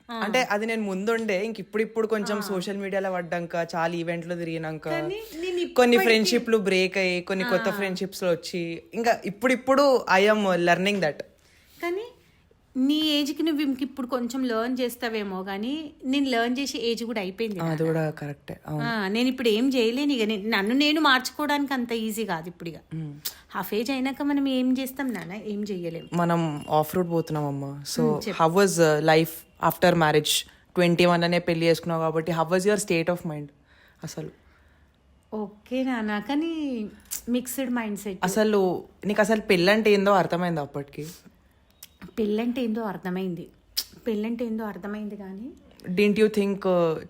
అంటే అది నేను ముందుండే ఇంక ఇప్పుడు కొంచెం సోషల్ మీడియాలో పడ్డాక చాలా ఈవెంట్లు తిరిగినాక కొన్ని ఫ్రెండ్షిప్లు బ్రేక్ అయ్యి కొన్ని కొత్త ఫ్రెండ్షిప్స్ వచ్చి ఇంకా ఇప్పుడు ఐఎమ్ లెర్నింగ్ దట్. కానీ నీ ఏజ్కి నువ్వు ఇంక ఇప్పుడు కొంచెం లెర్న్ చేస్తావేమో, కానీ నేను లెర్న్ చేసే ఏజ్ కూడా అయిపోయింది. అది కూడా కరెక్టే. నేను ఇప్పుడు ఏం చేయలేను ఇక, నన్ను నేను మార్చుకోవడానికి అంత ఈజీ కాదు ఇప్పుడు. ఇక హాఫ్ ఏజ్ అయినాక మనం ఏం చేస్తాం నాన్న, ఏం చెయ్యలేము. మనం ఆఫ్ రోడ్ పోతున్నాం అమ్మ. So how was life after marriage? 21 అనే పెళ్లి చేసుకున్నావు కాబట్టి how was your state of mind అసలు? ఓకే నాన్న, కానీ మిక్స్డ్ మైండ్ సెట్. అసలు నీకు అసలు పెళ్ళంటే ఏందో అర్థమైంది అప్పటికి? పెళ్ళంటే ఏందో అర్థమైంది కానీ డింట్ యూ థింక్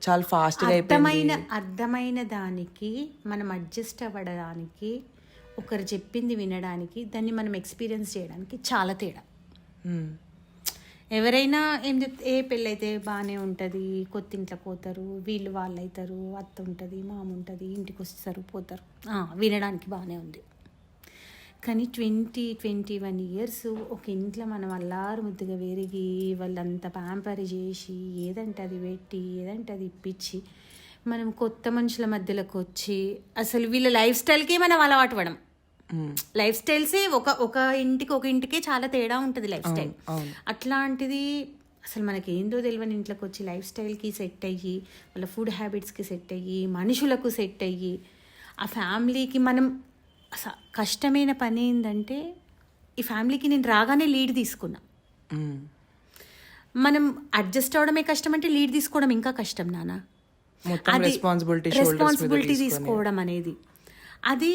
చాలా ఫాస్ట్గా అర్థమైన దానికి మనం అడ్జస్ట్ అవ్వడానికి, ఒకరు చెప్పింది వినడానికి, దాన్ని మనం ఎక్స్పీరియన్స్ చేయడానికి చాలా తేడా. ఎవరైనా ఏం చెప్తే ఏ పెళ్ళైతే బాగానే ఉంటుంది, కొత్త ఇంట్లోకి పోతారు, వీళ్ళు వాళ్ళు అవుతారు, అత్త ఉంటుంది, మామ ఉంటుంది, ఇంటికి వస్తారు పోతారు, వినడానికి బాగానే ఉంది. కానీ 21 ఇయర్స్ ఒక ఇంట్లో మనం అల్లారు ముద్దుగా పెరిగి వాళ్ళంతా ప్యాంపర్ చేసి ఏదంటే అది పెట్టి ఏదంటే అది ఇప్పించి మనం కొత్త మనుషుల మధ్యలోకి వచ్చి అసలు వీళ్ళ లైఫ్ స్టైల్కే మనం అలవాటు పడం. లైఫ్ స్టైల్సే ఒక ఇంటికే చాలా తేడా ఉంటుంది లైఫ్ స్టైల్. అట్లాంటిది అసలు మనకి ఏందో తెలియని ఇంట్లోకి వచ్చి లైఫ్ స్టైల్కి సెట్ అయ్యి, వాళ్ళ ఫుడ్ హ్యాబిట్స్కి సెట్ అయ్యి, మనుషులకు సెట్ అయ్యి, ఆ ఫ్యామిలీకి మనం కష్టమైన పని ఏంటంటే ఈ ఫ్యామిలీకి నేను రాగానే లీడ్ తీసుకున్నా. మనం అడ్జస్ట్ అవడమే కష్టం అంటే లీడ్ తీసుకోవడం ఇంకా కష్టం నాన్న. రెస్పాన్సిబిలిటీ తీసుకోవడం అనేది అది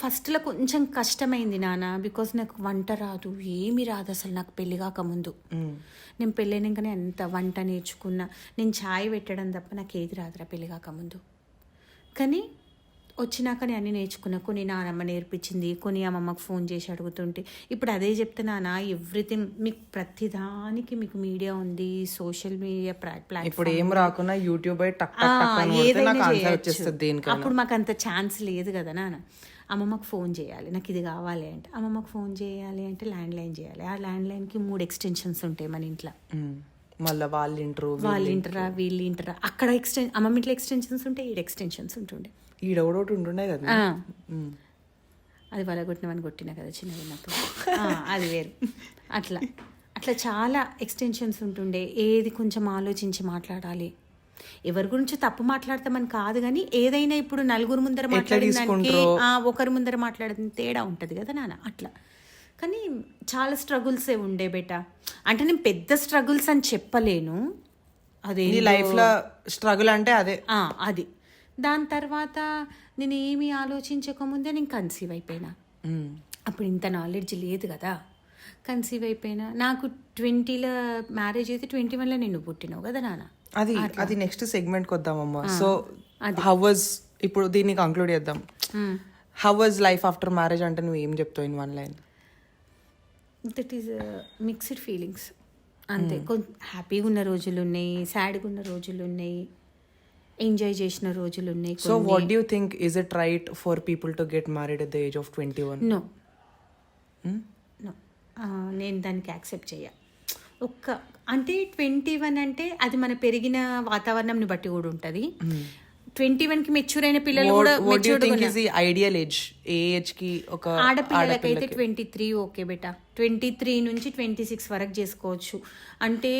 ఫస్ట్లో కొంచెం కష్టమైంది నాన్న. బికాస్ నాకు వంట రాదు, ఏమీ రాదు అసలు నాకు పెళ్లి కాకముందు. నేను పెళ్ళైనాకనే ఎంత వంట నేర్చుకున్నా. నేను ఛాయ్ పెట్టడం తప్ప నాకు ఏది రాదురా పెళ్లి కాకముందు. కానీ వచ్చినాక నేను అన్నీ నేర్చుకున్నా. కొన్ని నానమ్మ నేర్పించింది, కొన్ని అమ్మమ్మకు ఫోన్ చేసి అడుగుతుంటే. ఇప్పుడు అదే చెప్తున్నా, ఎవ్రీథింగ్ మీకు ప్రతిదానికి మీకు మీడియా ఉంది, సోషల్ మీడియా ప్లాట్ఫామ్. ఇప్పుడు ఏం రాకున్నా యూట్యూబ్ అప్పుడు మాకు అంత ఛాన్స్ లేదు కదా నాన్న. అమ్మమ్మకు ఫోన్ చేయాలి, నాకు ఇది కావాలి అంటే అమ్మమ్మకు ఫోన్ చేయాలి అంటే ల్యాండ్ లైన్ చేయాలి. ఆ ల్యాండ్ లైన్కి 3 ఎక్స్టెన్షన్స్ ఉంటాయి మన ఇంట్లో. మళ్ళీ వాళ్ళు ఇంటరా వీళ్ళు ఇంటరా, అక్కడ అమ్మమ్మ ఇంట్లో ఎక్స్టెన్షన్స్ ఉంటాయి, 7 ఎక్స్టెన్షన్స్ ఉంటుండే. ఈడొకటి ఉంటుండే కదా, అది వాళ్ళ కొట్టినవని కొట్టినా కదా చిన్నగా ఉన్నప్పుడు, అది వేరు. అట్లా చాలా ఎక్స్టెన్షన్స్ ఉంటుండే. ఏది కొంచెం ఆలోచించి మాట్లాడాలి. ఎవరి గురించి తప్పు మాట్లాడతామని కాదు, కానీ ఏదైనా ఇప్పుడు నలుగురు ముందర మాట్లాడడానికి ఒకరి ముందర మాట్లాడడం తేడా ఉంటుంది కదా నాన్న. అట్లా కానీ చాలా స్ట్రగుల్సే ఉండే బేట. అంటే నేను పెద్ద స్ట్రగుల్స్ అని చెప్పలేను, అదే లైఫ్లో స్ట్రగుల్ అంటే అదే. అది దాని తర్వాత నేను ఏమీ ఆలోచించకముందే నేను కన్సీవ్ అయిపోయినా. అప్పుడు ఇంత నాలెడ్జ్ లేదు కదా, కన్సీవ్ అయిపోయినా. నాకు 20లో మ్యారేజ్ అయితే 21లో నేను పుట్టినావు కదా నాన్న. అది నెక్స్ట్ సెగ్మెంట్కి వద్దామమ్మా. సో హౌ వాజ్, ఇప్పుడు దీన్ని కంక్లూడ్ చేద్దాం. How was life after marriage అంటే నువ్వు ఏం చెప్తావు in 1 line? That is mixed feelings అంతే. హ్యాపీగా ఉన్న రోజులు ఉన్నాయి, సాడ్గా ఉన్న రోజులు ఉన్నాయి, ఎంజాయ్ చేసిన రోజులు ఉన్నాయి. So what do you think, is it right for people to get married at the age of 21? No, నేను దానికి యాక్సెప్ట్ చేయ. అంటే 21 అంటే అది మన పెరిగిన వాతావరణంని బట్టి కూడా ఉంటుంది. 21కి మెచ్యూర్ అయిన పిల్లలు కూడా ఐడియల్ ఏజ్, ఏ ఏజ్ కి ఒక ఆడపిల్లలకైతే 23 ఓకే బేటా. 23 నుంచి 26 వరకు చేసుకోవచ్చు. అంటే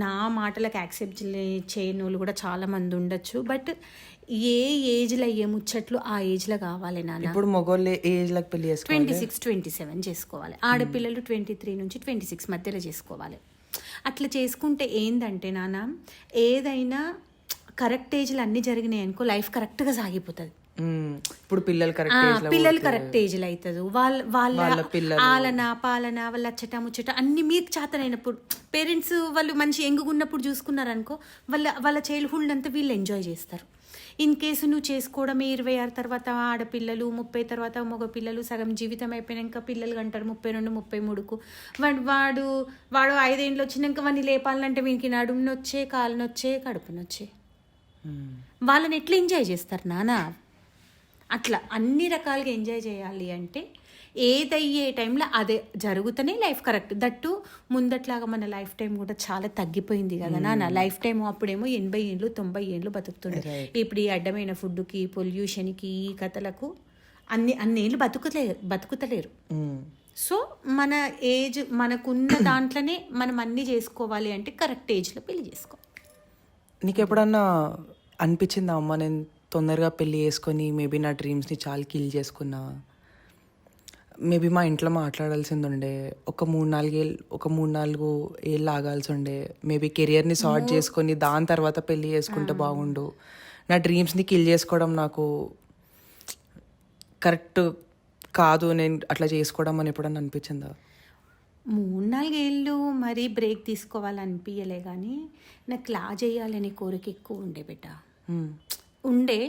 నా మాటలకు యాక్సెప్ట్ చేయని వాళ్ళు కూడా చాలా మంది ఉండొచ్చు. బట్ ఏ ఏజ్లో ఏ ముచ్చట్లు ఆ ఏజ్లో కావాలి నాన్న. ఇప్పుడు మగోళ్ళు ఏ ఏజ్లకు పెళ్లి చేసుకోవాలి? 26, 27 చేసుకోవాలి. ఆడపిల్లలు 23 నుంచి 26 మధ్యలో చేసుకోవాలి. అట్లా చేసుకుంటే ఏందంటే నాన్న, ఏదైనా కరెక్ట్ ఏజ్లో అన్ని జరిగినాయి అనుకో, లైఫ్ కరెక్ట్గా సాగిపోతుంది. ఇప్పుడు పిల్లలు కరెక్ట్ ఏజ్లో అవుతుంది. ఆలన పాలన వాళ్ళ అచ్చట ముచ్చట అన్ని మీకు చేతనైనప్పుడు, పేరెంట్స్ వాళ్ళు మంచి ఎంగున్నప్పుడు చూసుకున్నారనుకో, వాళ్ళ చైల్డ్హుడ్ అంతా వీళ్ళు ఎంజాయ్ చేస్తారు. ఇన్ కేసు నువ్వు చేసుకోవడమే 26 తర్వాత ఆడపిల్లలు, 30 తర్వాత మగ పిల్లలు, సగం జీవితం అయిపోయాక పిల్లలు అంటారు 32, 33కు. వాడు 5 ఏళ్ళు వచ్చినాక వాడిని లేపాలంటే వీనికి నడుము నొచ్చే, కాలు నొచ్చే, కడుపు నొచ్చే. వాళ్ళని ఎట్లా ఎంజాయ్ చేస్తారు నాన్న? అట్లా అన్ని రకాలుగా ఎంజాయ్ చేయాలి అంటే ఏదయ్యే టైంలో అదే జరుగుతూనే లైఫ్ కరెక్ట్. దట్టు ముందట్లాగా మన లైఫ్ టైం కూడా చాలా తగ్గిపోయింది కదా నాన్న. లైఫ్ టైం అప్పుడేమో 80 ఏళ్ళు 90 ఏళ్ళు బతుకుతుండే. ఇప్పుడు ఈ అడ్డమైన ఫుడ్కి, పొల్యూషన్కి, ఈ కథలకు అన్ని ఏళ్ళు బతుకుతలేరు. సో మన ఏజ్ మనకున్న దాంట్లోనే మనం అన్నీ చేసుకోవాలి అంటే కరెక్ట్ ఏజ్లో పెళ్లి చేసుకో. నీకు ఎప్పుడన్నా అనిపించిందా అమ్మ నేను తొందరగా పెళ్ళి చేసుకొని మేబీ నా డ్రీమ్స్ని చాలా కిల్ చేసుకున్నా, మేబీ మా ఇంట్లో మాట్లాడాల్సింది ఉండే, ఒక 3-4 ఏళ్ళు ఆగాల్సి ఉండే, మేబీ కెరియర్ని సార్ట్ చేసుకొని దాని తర్వాత పెళ్ళి చేసుకుంటే బాగుండు, నా డ్రీమ్స్ని కిల్ చేసుకోవడం నాకు కరెక్ట్ కాదు, నేను అట్లా చేసుకోవడం అని ఎప్పుడన్నా అనిపించిందా? 3-4 ఏళ్ళు మరీ బ్రేక్ తీసుకోవాలనిపించలే, కానీ నాకు లా చేయాలనే కోరిక ఎక్కువ ఉండే బిడ్డ. ఉండే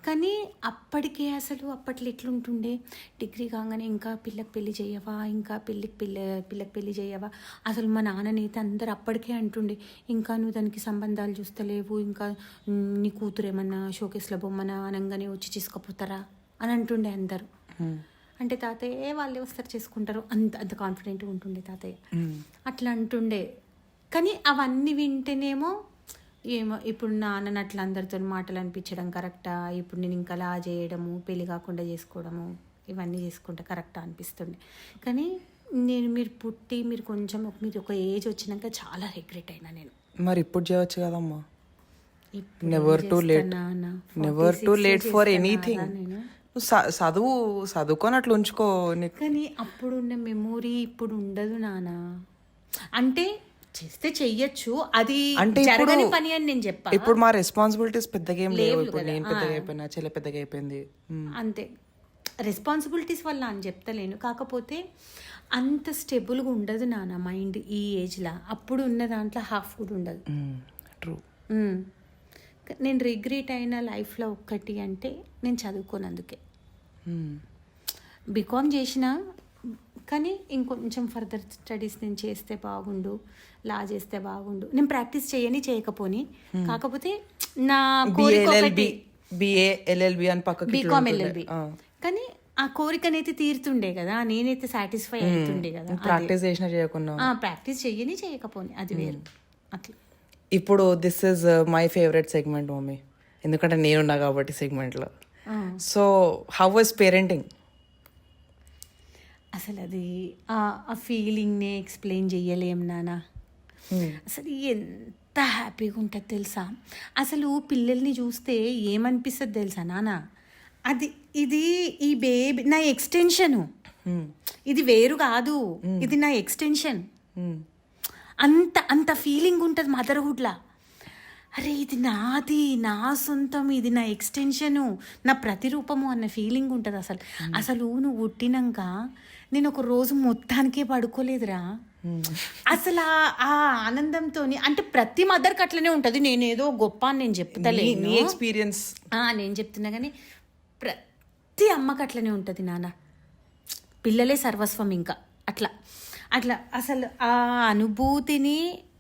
కానీ అప్పటికే అప్పట్లో ఎట్లుంటుండే, డిగ్రీ కాగానే ఇంకా పిల్లకి పెళ్లి చేయవా, ఇంకా పిల్లకి పెళ్లి చేయవా. అసలు మా నాన్ననైతే అందరు అప్పటికే అంటుండే, ఇంకా నువ్వు దానికి సంబంధాలు చూస్తలేవు, ఇంకా నీ కూతురు ఏమన్నా షోకేస్లో బొమ్మన అనగానే వచ్చి చేసుకపోతారా అని అంటుండే అందరు. అంటే తాతయ్య వాళ్ళే వస్తారు చేసుకుంటారు, అంత కాన్ఫిడెంట్గా ఉంటుండే తాతయ్య. అట్లా అంటుండే. కానీ అవన్నీ వింటేనేమో ఏమో ఇప్పుడు నాన్నని అట్లా అందరితో మాటలు అనిపించడం కరెక్టా, ఇప్పుడు నేను ఇంకా లా చేయడము, పెళ్లి కాకుండా చేసుకోవడము, ఇవన్నీ చేసుకుంటే కరెక్టా అనిపిస్తుండే. కానీ మీరు కొంచెం ఒక ఏజ్ వచ్చినాక చాలా రిగ్రెట్ అయినా నేను. మరి ఇప్పుడు చేయవచ్చు కదమ్మా, never too late for anything. చదువుకొని అట్లా ఉంచుకో. కానీ అప్పుడున్న మెమోరీ ఇప్పుడు ఉండదు నాన్న. అంటే చేస్తే చెయ్యొచ్చు, అది జరగని పని అని నేను చెప్పా. ఇప్పుడు మా రెస్పాన్సిబిలిటీస్ పెద్దగా ఏం లేవు. ఇప్పుడు నేను పెద్దగా అయిపోయినా, చెల్లె పెద్దగా అయిపోయింది, అంతే. రెస్పాన్సిబిలిటీస్ వల్ల అని చెప్తలేను, కాకపోతే అంత స్టెబుల్గా ఉండదు నాన్న మైండ్ ఈ ఏజ్లో. అప్పుడు ఉన్న దాంట్లో హాఫ్ కూడా ఉండదు. ట్రూ. నేను రిగ్రెట్ అయిన లైఫ్లో ఒక్కటి అంటే నేను చదువుకోనందుకే. బీకామ్ చేసిన, కానీ ఇంకొంచెం ఫర్దర్ స్టడీస్ నేను చేస్తే బాగుండు, లా చేస్తే బాగుండు. నేను ప్రాక్టీస్ చేయకపోని, కాకపోతే నా బీకామ్ ఎల్ఎల్బి, కానీ ఆ కోరికనైతే తీరుతుండే కదా, నేనైతే సాటిస్ఫై అవుతుండే కదా. ప్రాక్టీస్ చేసినా చేయకుండా, ప్రాక్టీస్ చేయకపోని అది వేరు. అట్లా ఇప్పుడు this is my favourite segment mummy, ఎందుకంటే నేనున్నా కాబట్టి సెగ్మెంట్లో. So how was parenting? అసలు అది ఆ ఫీలింగ్నే ఎక్స్ప్లెయిన్ చెయ్యలేం నాన్న. అసలు ఎంత హ్యాపీగా ఉంటుంది తెలుసా. అసలు పిల్లల్ని చూస్తే ఏమనిపిస్తుంది తెలుసా నాన్న, ఇది ఈ బేబీ నా ఎక్స్టెన్షను, ఇది వేరు కాదు, ఇది నా ఎక్స్టెన్షన్. అంత ఫీలింగ్ ఉంటుంది మదర్హుడ్లా. అరే ఇది నాది, నా సొంతం, ఇది నా ఎక్స్టెన్షను, నా ప్రతిరూపము అన్న ఫీలింగ్ ఉంటుంది. అసలు నువ్వు పుట్టినాక నేను ఒక రోజు మొత్తానికే పడుకోలేదురా. అసలు ఆ ఆనందంతో, అంటే ప్రతి మదర్కి అట్లనే ఉంటుంది. నేనేదో గొప్ప అని నేను చెప్తలేను, ఎక్స్పీరియన్స్ నేను చెప్తున్నా, కానీ ప్రతి అమ్మకి అట్లనే ఉంటుంది నాన్న. పిల్లలే సర్వస్వం. ఇంకా అట్లా అసలు ఆ అనుభూతిని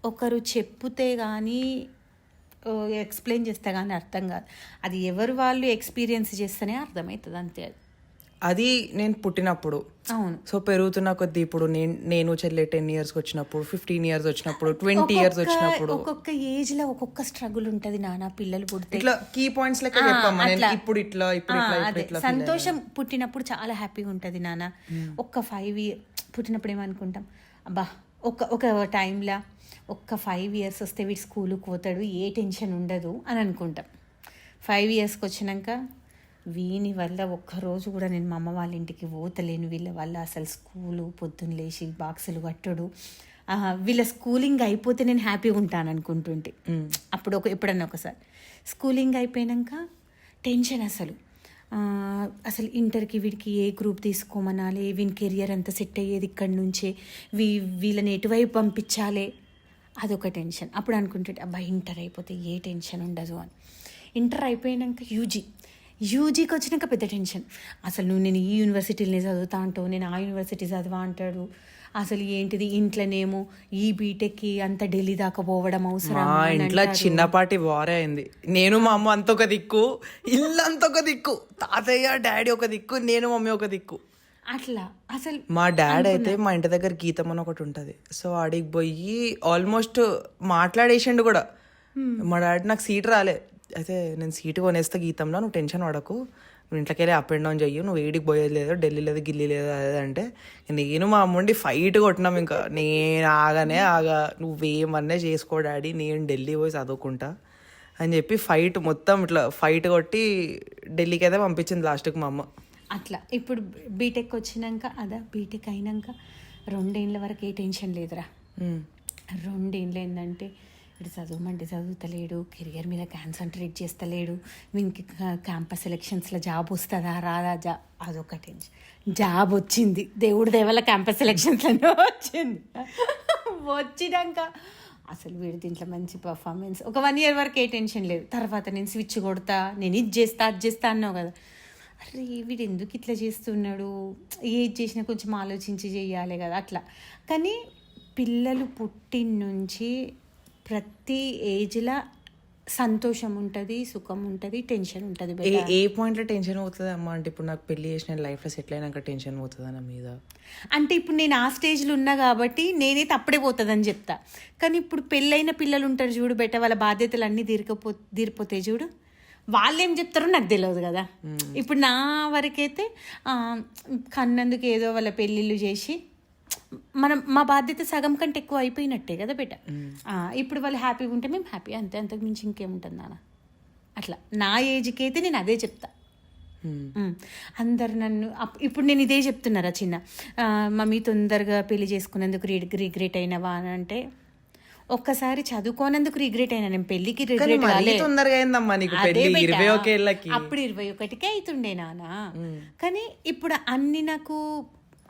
ఒకరు చెప్తే కానీ, ఎక్స్ప్లెయిన్ చేస్తే కానీ అర్థం కాదు. అది ఎవరు వాళ్ళు ఎక్స్పీరియన్స్ చేస్తేనే అర్థమవుతుంది, అంతే. అది నేను పుట్టినప్పుడు. అవును. సో పెరుగుతున్న కొద్దీ ఇప్పుడు నేను చెల్లె 10 years వచ్చినప్పుడు, 15 years వచ్చినప్పుడు, 20 years వచ్చినప్పుడు, ఒక్కొక్క ఏజ్ లో ఒక్కొక్క స్ట్రగుల్ ఉంటది నాన్న. పిల్లలు పుడితే ఇట్లా కీ పాయింట్స్ లెక్క చెప్పమ్మా. ఇప్పుడు ఇట్లా సంతోషం పుట్టినప్పుడు చాలా హ్యాపీగా ఉంటది నాన్న. ఒక్క 5 years పుట్టినప్పుడు ఏమనుకుంటాం, అబ్బా ఒక టైంలో ఒక్క 5 years వస్తే వీడు స్కూల్కి పోతాడు, ఏ టెన్షన్ ఉండదు అని అనుకుంటాం. 5 yearsకి వచ్చినాక వీని వల్ల ఒక్కరోజు కూడా నేను మా అమ్మ వాళ్ళ ఇంటికి పోతలేను, వీళ్ళ వల్ల అసలు స్కూలు పొద్దున్న లేచి బాక్సులు కట్టడు, వీళ్ళ స్కూలింగ్ అయిపోతే నేను హ్యాపీగా ఉంటాను అనుకుంటుంటే. అప్పుడు ఎప్పుడన్నా ఒకసారి స్కూలింగ్ అయిపోయాక టెన్షన్. అసలు ఇంటర్కి వీడికి ఏ గ్రూప్ తీసుకోమనాలి, వీని కెరియర్ అంతా సెట్ అయ్యేది ఇక్కడి నుంచే, వీళ్ళని ఎటువైపు పంపించాలి, అదొక టెన్షన్. అప్పుడు అనుకుంటుంటే అబ్బా ఇంటర్ అయిపోతే ఏ టెన్షన్ ఉండదు అని. ఇంటర్ అయిపోయాక యూజీకి వచ్చినాక పెద్ద టెన్షన్. అసలు నేను ఈ యూనివర్సిటీలోనే చదువుతా అంటావు, నేను ఆ యూనివర్సిటీ చదవా అంటాడు. అసలు ఏంటిది ఇంట్లోనేమో ఈ బీటెక్కి అంత ఢిల్లీ దాకా పోవడం అవసరం. మా ఇంట్లో చిన్నపాటి వారే అయింది. నేను మా అమ్మ అంత ఒక దిక్కు, ఇల్లు అంత ఒక దిక్కు, తాతయ్య డాడీ ఒక దిక్కు, నేను మమ్మీ ఒక దిక్కు. అట్లా అసలు మా డాడీ అయితే మా ఇంటి దగ్గర గీతం అని ఒకటి ఉంటుంది. సో ఆడికి పోయి ఆల్మోస్ట్ మాట్లాడేసిండు కూడా. మా డాడీ నాకు సీట్ రాలే, అయితే నేను సీటు కొనేస్తా గీతంలో, నువ్వు టెన్షన్ పడకు, నువ్వు ఇంట్లోకి వెళ్ళి అప్ అండ్ డౌన్ చెయ్యి, నువ్వు ఏడికి పోయేది లేదు, ఢిల్లీ లేదు గిల్లీ లేదు అదంటే నేను మా అమ్ముండి ఫైట్ కొట్టినాం. ఇంకా నేను ఆగా నువ్వేమన్నా చేసుకో డాడీ, నేను ఢిల్లీ పోయి చదువుకుంటా అని చెప్పి ఫైట్ మొత్తం ఇట్లా ఫైట్ కొట్టి ఢిల్లీకి అయితే పంపించింది లాస్ట్కి మా అమ్మ. అట్లా ఇప్పుడు బీటెక్ వచ్చినాక బీటెక్ అయినాక 2 ఏళ్ళ వరకు ఏ టెన్షన్ లేదురా. 2 ఏళ్ళు ఏంటంటే ఇటు చదవమంటే చదువుతలేడు, కెరియర్ మీద కాన్సన్ట్రేట్ చేస్తలేడు, వీనికి క్యాంపస్ సెలెక్షన్స్లో జాబ్ వస్తుందా రాదా అదొక టెన్షన్. జాబ్ వచ్చింది, దేవుడి దేవల్ల క్యాంపస్ సెలెక్షన్స్లోనే వచ్చినాక అసలు వీడి దీంట్లో మంచి పర్ఫార్మెన్స్. ఒక 1 ఇయర్ వరకు ఏ టెన్షన్ లేదు. తర్వాత నేను స్విచ్ కొడతా, నేను ఇది చేస్తా అది చేస్తా అన్నావు కదా, అరే వీడు ఎందుకు ఇట్లా చేస్తున్నాడు, ఏది చేసినా కొంచెం ఆలోచించి చెయ్యాలి కదా అట్లా. కానీ పిల్లలు పుట్టిన నుంచి ప్రతి ఏజ్లో సంతోషం ఉంటుంది, సుఖం ఉంటుంది, టెన్షన్ ఉంటుంది. ఏ పాయింట్లో టెన్షన్ అవుతుంది అమ్మ అంటే ఇప్పుడు నాకు పెళ్లి చేసిన లైఫ్లో సెటిల్ అయినాక టెన్షన్ పోతుంది నా మీద అంటే ఇప్పుడు నేను ఆ స్టేజ్లో ఉన్నా కాబట్టి నేనైతే అప్పుడే పోతుందని చెప్తా. కానీ ఇప్పుడు పెళ్ళైన పిల్లలు ఉంటారు చూడు బెట్ట, వాళ్ళ బాధ్యతలు అన్నీ తీరిపోతాయి చూడు, వాళ్ళు ఏం చెప్తారో నాకు తెలియదు కదా. ఇప్పుడు నా వరకైతే కన్నందుకు ఏదో వాళ్ళ పెళ్ళిళ్ళు చేసి మా బాధ్యత సగం కంటే ఎక్కువ అయిపోయినట్టే కదా బెట. ఇప్పుడు వాళ్ళు హ్యాపీగా ఉంటే మేము హ్యాపీ, అంతకు మించి ఇంకేముంటుంది నాన్న. అట్లా నా ఏజ్కి అయితే నేను అదే చెప్తా. అందరు నన్ను ఇప్పుడు నేను ఇదే చెప్తున్నారా చిన్న మమ్మీ తొందరగా పెళ్లి చేసుకున్నందుకు రిగ్రెట్ అయినవా అని అంటే, ఒక్కసారి చదువుకోనందుకు రిగ్రెట్ అయినా, నేను పెళ్లికి రిగ్రెట్ అప్పుడు 21కే అవుతుండే నాన్న. కానీ ఇప్పుడు అన్ని నాకు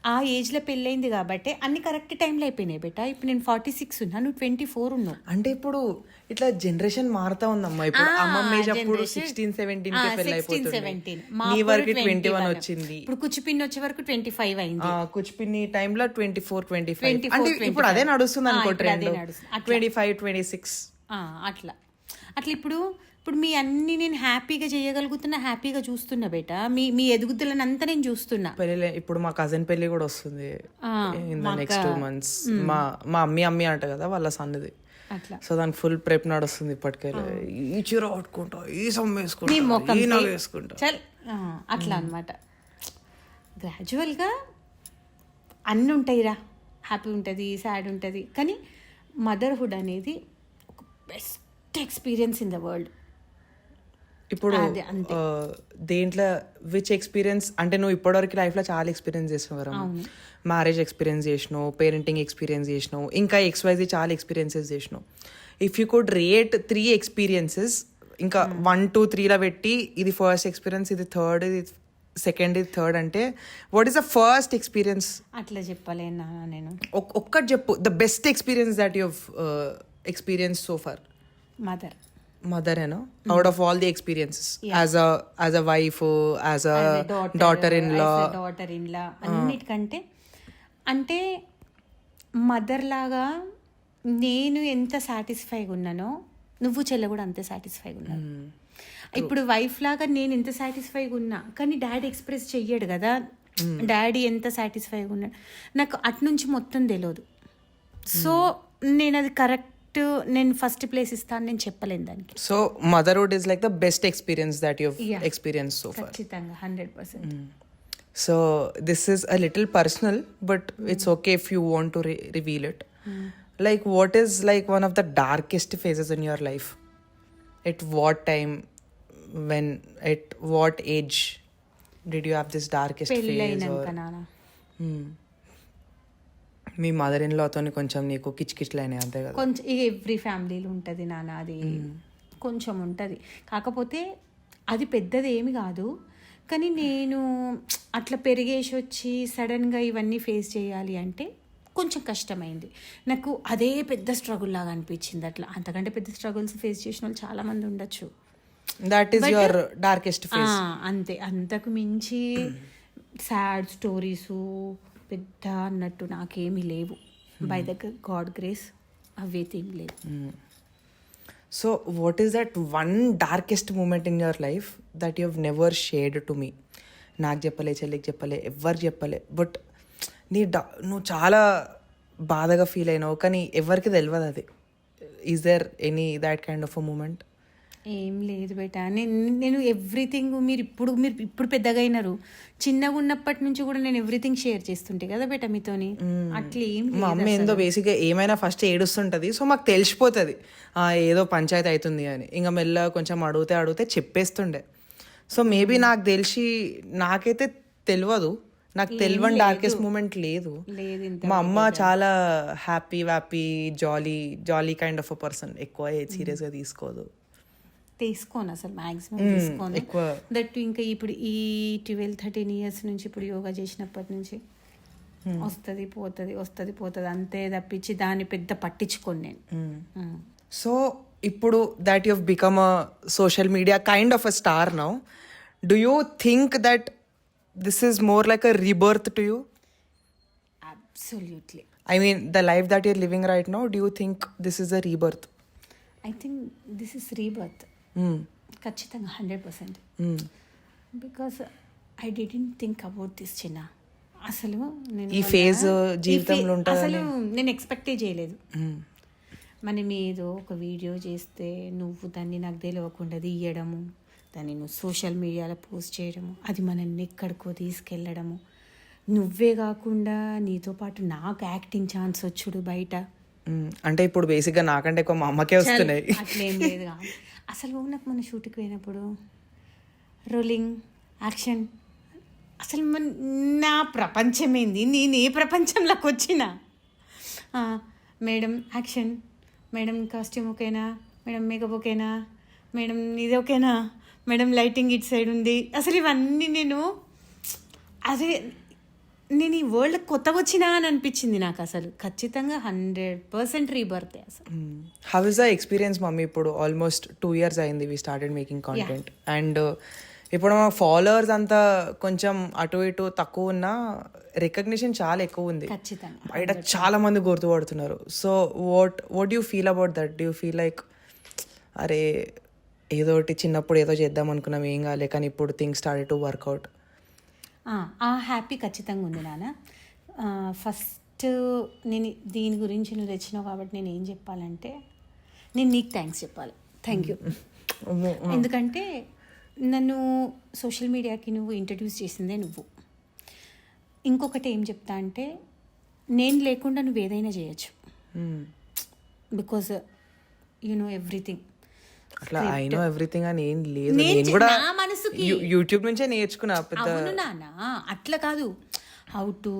ఆ ఏజ్లో పెళ్ళైంది కాబట్టి అన్ని కరెక్ట్ టైంలో అయిపోయినాయి బెట. ఇప్పుడు నేను 46 ఉన్నా, నువ్వు 24 ఉన్నావు. అంటే ఇప్పుడు ఇట్లా జనరేషన్ మారుతా ఉందమ్మా. ఇప్పుడు అమ్మమ్మ ఏజ్ అప్పుడు 16-17 పెళ్ళి అయిపోతుంది, నీ వరకు 21 వచ్చింది. ఇప్పుడు కుచిపిన్ని వచ్చే వరకు 25 అయింది. కుచిపిన్ని టైంలో 24-25 అంటే ఇప్పుడు అదే నడుస్తుంది అనుకో ట్రెండ్. 25-26 అట్లా ఇప్పుడు మీ అన్ని నేను హ్యాపీగా చేయగలుగుతున్నా, హ్యాపీగా చూస్తున్నా బేట. మీ ఎదుగుదలని అంతా నేను చూస్తున్నా. ఇప్పుడు మా కజిన్ పెళ్లి కూడా వస్తుంది ఇన్ ద నెక్స్ట్ 2 months. మా అమ్మి అంట కదా వాళ్ళ సన్నది. సో దానికి ఫుల్ ప్రెప్ నడుస్తుంది ఇప్పటికెళ్ళి. ఈ చీర కట్టుకుంటా, ఈ సొమ్ము వేసుకుంటా అట్లా అనమాట. గ్రాడ్యువల్గా అన్నీ ఉంటాయిరా, హ్యాపీ ఉంటుంది, సాడ్ ఉంటుంది. కానీ మదర్హుడ్ అనేది ఒక best experience in the world. ఇప్పుడు దేంట్లో విచ్ ఎక్స్పీరియన్స్ అంటే నువ్వు ఇప్పటివరకు లైఫ్లో చాలా ఎక్స్పీరియన్స్ చేసినవారు. మ్యారేజ్ ఎక్స్పీరియన్స్ చేసినావు, పేరెంటింగ్ ఎక్స్పీరియన్స్ చేసినావు, ఇంకా XYZ చాలా ఎక్స్పీరియన్సెస్ చేసినావు. If you could rate 3 experiences, ఇంకా 1, 2, 3లా పెట్టి ఇది ఫస్ట్ ఎక్స్పీరియన్స్, ఇది థర్డ్, ఇది సెకండ్, ఇది థర్డ్ అంటే what is the first experience? అట్లా చెప్పలేనా నేను. ఒక్కటి చెప్పు, the best experience that you experience so far. మదరేనా out of all the experiences as a wife, as a daughter in law అన్నిటికంటే అంటే మదర్ లాగా నేను ఎంత సాటిస్ఫైగా ఉన్నానో నువ్వు చెల్లె కూడా అంతే సాటిస్ఫైగా ఉన్నాను. ఇప్పుడు వైఫ్ లాగా నేను ఎంత సాటిస్ఫైగా ఉన్నా, కానీ డాడీ ఎక్స్ప్రెస్ చెయ్యడు కదా. డాడీ ఎంత సాటిస్ఫైగా ఉన్నాడు నాకు అటు నుంచి మొత్తం తెలియదు. సో నేను అది కరెక్ట్, నేను ఫస్ట్ ప్లేస్ ఇస్తాను నేను చెప్పలేను దానికి. So motherhood is like the best experience that you have experienced so far. ఖచ్చితంగా 100%. So this is a little personal but it's okay if you want to reveal it. Like what is like one of the darkest phases in your life? At what time, when, at what age did you have this darkest phase? మీ mother in లాతో కొంచెం నీకు కిచ్కిచ్లైనాయి అంతే కదా? కొంచెం every ఫ్యామిలీలో ఉంటుంది నాన్న, అది కొంచెం ఉంటుంది. కాకపోతే అది పెద్దది ఏమి కాదు. కానీ నేను అట్లా పెరిగేసి వచ్చి సడన్గా ఇవన్నీ ఫేస్ చేయాలి అంటే కొంచెం కష్టమైంది నాకు. అదే పెద్ద స్ట్రగుల్ లాగా అనిపించింది. అట్లా అంతకంటే పెద్ద స్ట్రగుల్స్ ఫేస్ చేసిన వాళ్ళు చాలామంది ఉండొచ్చు. That is your darkest phase. అంతే, అంతకు మించి సాడ్ స్టోరీసు పెద్ద అన్నట్టు నాకేమీ లేవు. బై ద గాడ్ గ్రేస్ అవేతింగ్ లేదు. So what is that one darkest moment in your life that you have never shared to me? నాకు చెప్పలే, చెల్లికి చెప్పలే, ఎవ్వరు చెప్పలే, బట్ నువ్వు చాలా బాధగా ఫీల్ అయినావు కానీ ఎవరికి తెలియదు అది. Is there any that kind of a moment? ఏం లేదు బేట. నేను ఎవ్రీథింగ్ మీరు ఇప్పుడు పెద్దగా అయినారు, చిన్నగా ఉన్నప్పటి నుంచి కూడా నేను ఎవ్రీథింగ్ షేర్ చేస్తుంటే కదా బేట మీతోని. అట్లా ఏం మా అమ్మ ఏందో బేసిక్గా ఏమైనా ఫస్ట్ ఏడుస్తుంటుంది, సో మాకు తెలిసిపోతుంది ఏదో పంచాయతీ అవుతుంది అని. ఇంకా మెల్ల కొంచెం అడిగితే చెప్పేస్తుండే. సో మేబీ నాకు తెలిసి, నాకైతే తెలియదు, నాకు తెలియని డార్కెస్ట్ మూమెంట్ లేదు. మా అమ్మ చాలా happy jolly kind of a person. ఎక్కువ సీరియస్గా తీసుకోను అసలు, మ్యాక్సిమం తీసుకోను. దట్ ఇంకా ఇప్పుడు ఈ 12-13 years నుంచి ఇప్పుడు యోగా చేసినప్పటి నుంచి వస్తుంది పోతుంది అంతే తప్పించి దాన్ని పెద్ద పట్టించుకోను నేను. సో ఇప్పుడు that you have become a social media kind of a star now, do you think that this is more like a rebirth to you? Absolutely. I mean, the life that you're living right now, do you think this is a rebirth? I think this is rebirth. ఖచ్చితంగా 100%. Because I didn't think about this చిన్న. అసలు నేను ఈ phase జీవితంలో అసలు నేను ఎక్స్పెక్టే చేయలేదు. మనం ఏదో ఒక వీడియో చేస్తే నువ్వు దాన్ని నాకు తెలియకుండా తీయడము, దాన్ని నువ్వు సోషల్ మీడియాలో పోస్ట్ చేయడము, అది మనల్ని ఎక్కడికో తీసుకెళ్ళడము, నువ్వే కాకుండా నీతో పాటు నాకు యాక్టింగ్ ఛాన్స్ వచ్చుడు బయట. అంటే ఇప్పుడు బేసిక్గా నాకంటే ఎక్కువ మా అమ్మకే వస్తున్నాయి. అట్లేం లేదు. అసలు నాకు మన షూట్కి పోయినప్పుడు రోలింగ్ యాక్షన్, అసలు నా ప్రపంచం ఏంది, నేను ఏ ప్రపంచంలోకి వచ్చిన? మేడం యాక్షన్, మేడం కాస్ట్యూమ్ ఓకేనా, మేడం మేకప్ ఓకేనా, మేడం ఇది ఓకేనా, మేడం లైటింగ్ ఇటు సైడ్ ఉంది. అసలు ఇవన్నీ నేను ఈ వరల్డ్ కొత్తగా వచ్చినా అని అనిపించింది నాకు. అసలు ఖచ్చితంగా 100% రీబర్తే అసలు. How is the experience mummy? ఇప్పుడు ఆల్మోస్ట్ 2 years అయింది we started making content, and ఇప్పుడు మా ఫాలోవర్స్ అంతా కొంచెం అటు ఇటు తక్కువ ఉన్నా రికగ్నిషన్ చాలా ఎక్కువ ఉంది. ఖచ్చితంగా బయట చాలా మంది గుర్తుపడుతున్నారు. So what you feel about that? Do you feel like అరే ఏదో ఒకటి చిన్నప్పుడు ఏదో చేద్దాం అనుకున్నాం, ఏం కాలే, కానీ ఇప్పుడు థింగ్స్ స్టార్టెడ్ టు వర్కౌట్? ఆ హ్యాపీ ఖచ్చితంగా ఉంది నాన్న. ఫస్ట్ నేను దీని గురించి నువ్వు తెచ్చినావు కాబట్టి నేను ఏం చెప్పాలంటే, నేను నీకు థ్యాంక్స్ చెప్పాలి. Thank you. ఎందుకంటే నన్ను సోషల్ మీడియాకి నువ్వు ఇంట్రడ్యూస్ చేసిందే నువ్వు. ఇంకొకటి ఏం చెప్తా అంటే, నేను లేకుండా నువ్వు ఏదైనా చేయొచ్చు, బికాజ్ యు నో ఎవ్రీథింగ్. అట్లా ఐ నో ఎవ్రీథింగ్ అని ఏం లేదు, నేను కూడా యూట్యూబ్ నుంచే నేర్చుకున్నా. అవును నాన్న, అట్లా కాదు. How to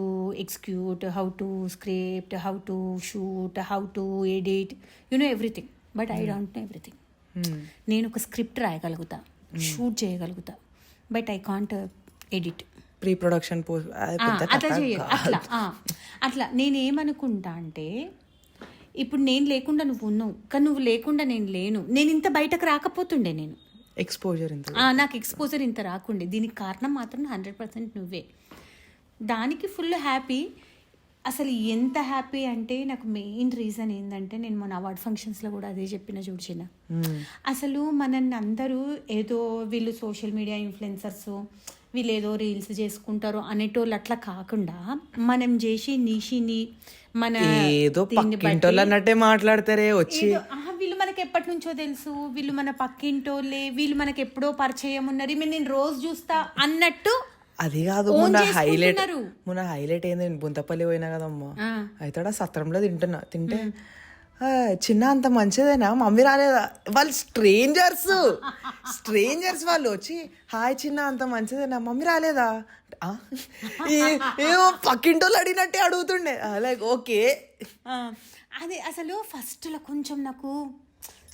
execute, how to script, how to shoot, how to edit, you know everything. But I don't know everything. నేను ఒక స్క్రిప్ట్ రాయగలుగుతా, షూట్ చేయగలుగుతా, but I can't edit, pre production అట్లా నేనేమనుకుంటా అంటే, ఇప్పుడు నేను లేకుండా నువ్వు ఉన్నావు, కానీ నువ్వు లేకుండా నేను లేను. నేను ఇంత బయటకు రాకపోతుండే, నేను ఎక్స్పోజర్ నాకు ఎక్స్పోజర్ ఇంత రాకుండే. దీనికి కారణం మాత్రం 100% నువ్వే. దానికి ఫుల్ హ్యాపీ. అసలు ఎంత హ్యాపీ అంటే, నాకు మెయిన్ రీజన్ ఏంటంటే, నేను మన అవార్డ్ ఫంక్షన్స్లో కూడా అదే చెప్పిన చూసిన. అసలు మనల్ని అందరూ ఏదో వీళ్ళు సోషల్ మీడియా ఇన్ఫ్లుయెన్సర్స్, వీళ్ళు ఏదో రీల్స్ చేసుకుంటారు అనేటోళ్ళు అట్లా కాకుండా, మనం చేసి నీషిని మన ఏదో పక్కింటోళ్ళన్నట్టే మాట్లాడతారే వచ్చి, వీళ్ళు మనకి ఎప్పటి నుంచో తెలుసు, వీళ్ళు మన పక్కింటోళ్ళే, వీళ్ళు మనకి ఎప్పుడో పరిచయం ఉన్నారు, నేను రోజు చూస్తా అన్నట్టు. అది కాదు, మొన్న హైలైట్ ఏంది, బుంతపల్లి పోయినా కదమ్మా, అయితే సత్రంలో తింటే చిన్న అంత మంచిదేనా, మమ్మీ రాలేదా? వాళ్ళు స్ట్రేంజర్స్ వాళ్ళు వచ్చి, హాయ్ చిన్న అంత మంచిదేనా, మమ్మీ రాలేదా? ఏమో పక్కింటోళ్ళు అడిగినట్టే అడుగుతుండే. లైక్ ఓకే, అది అసలు ఫస్ట్లో కొంచెం నాకు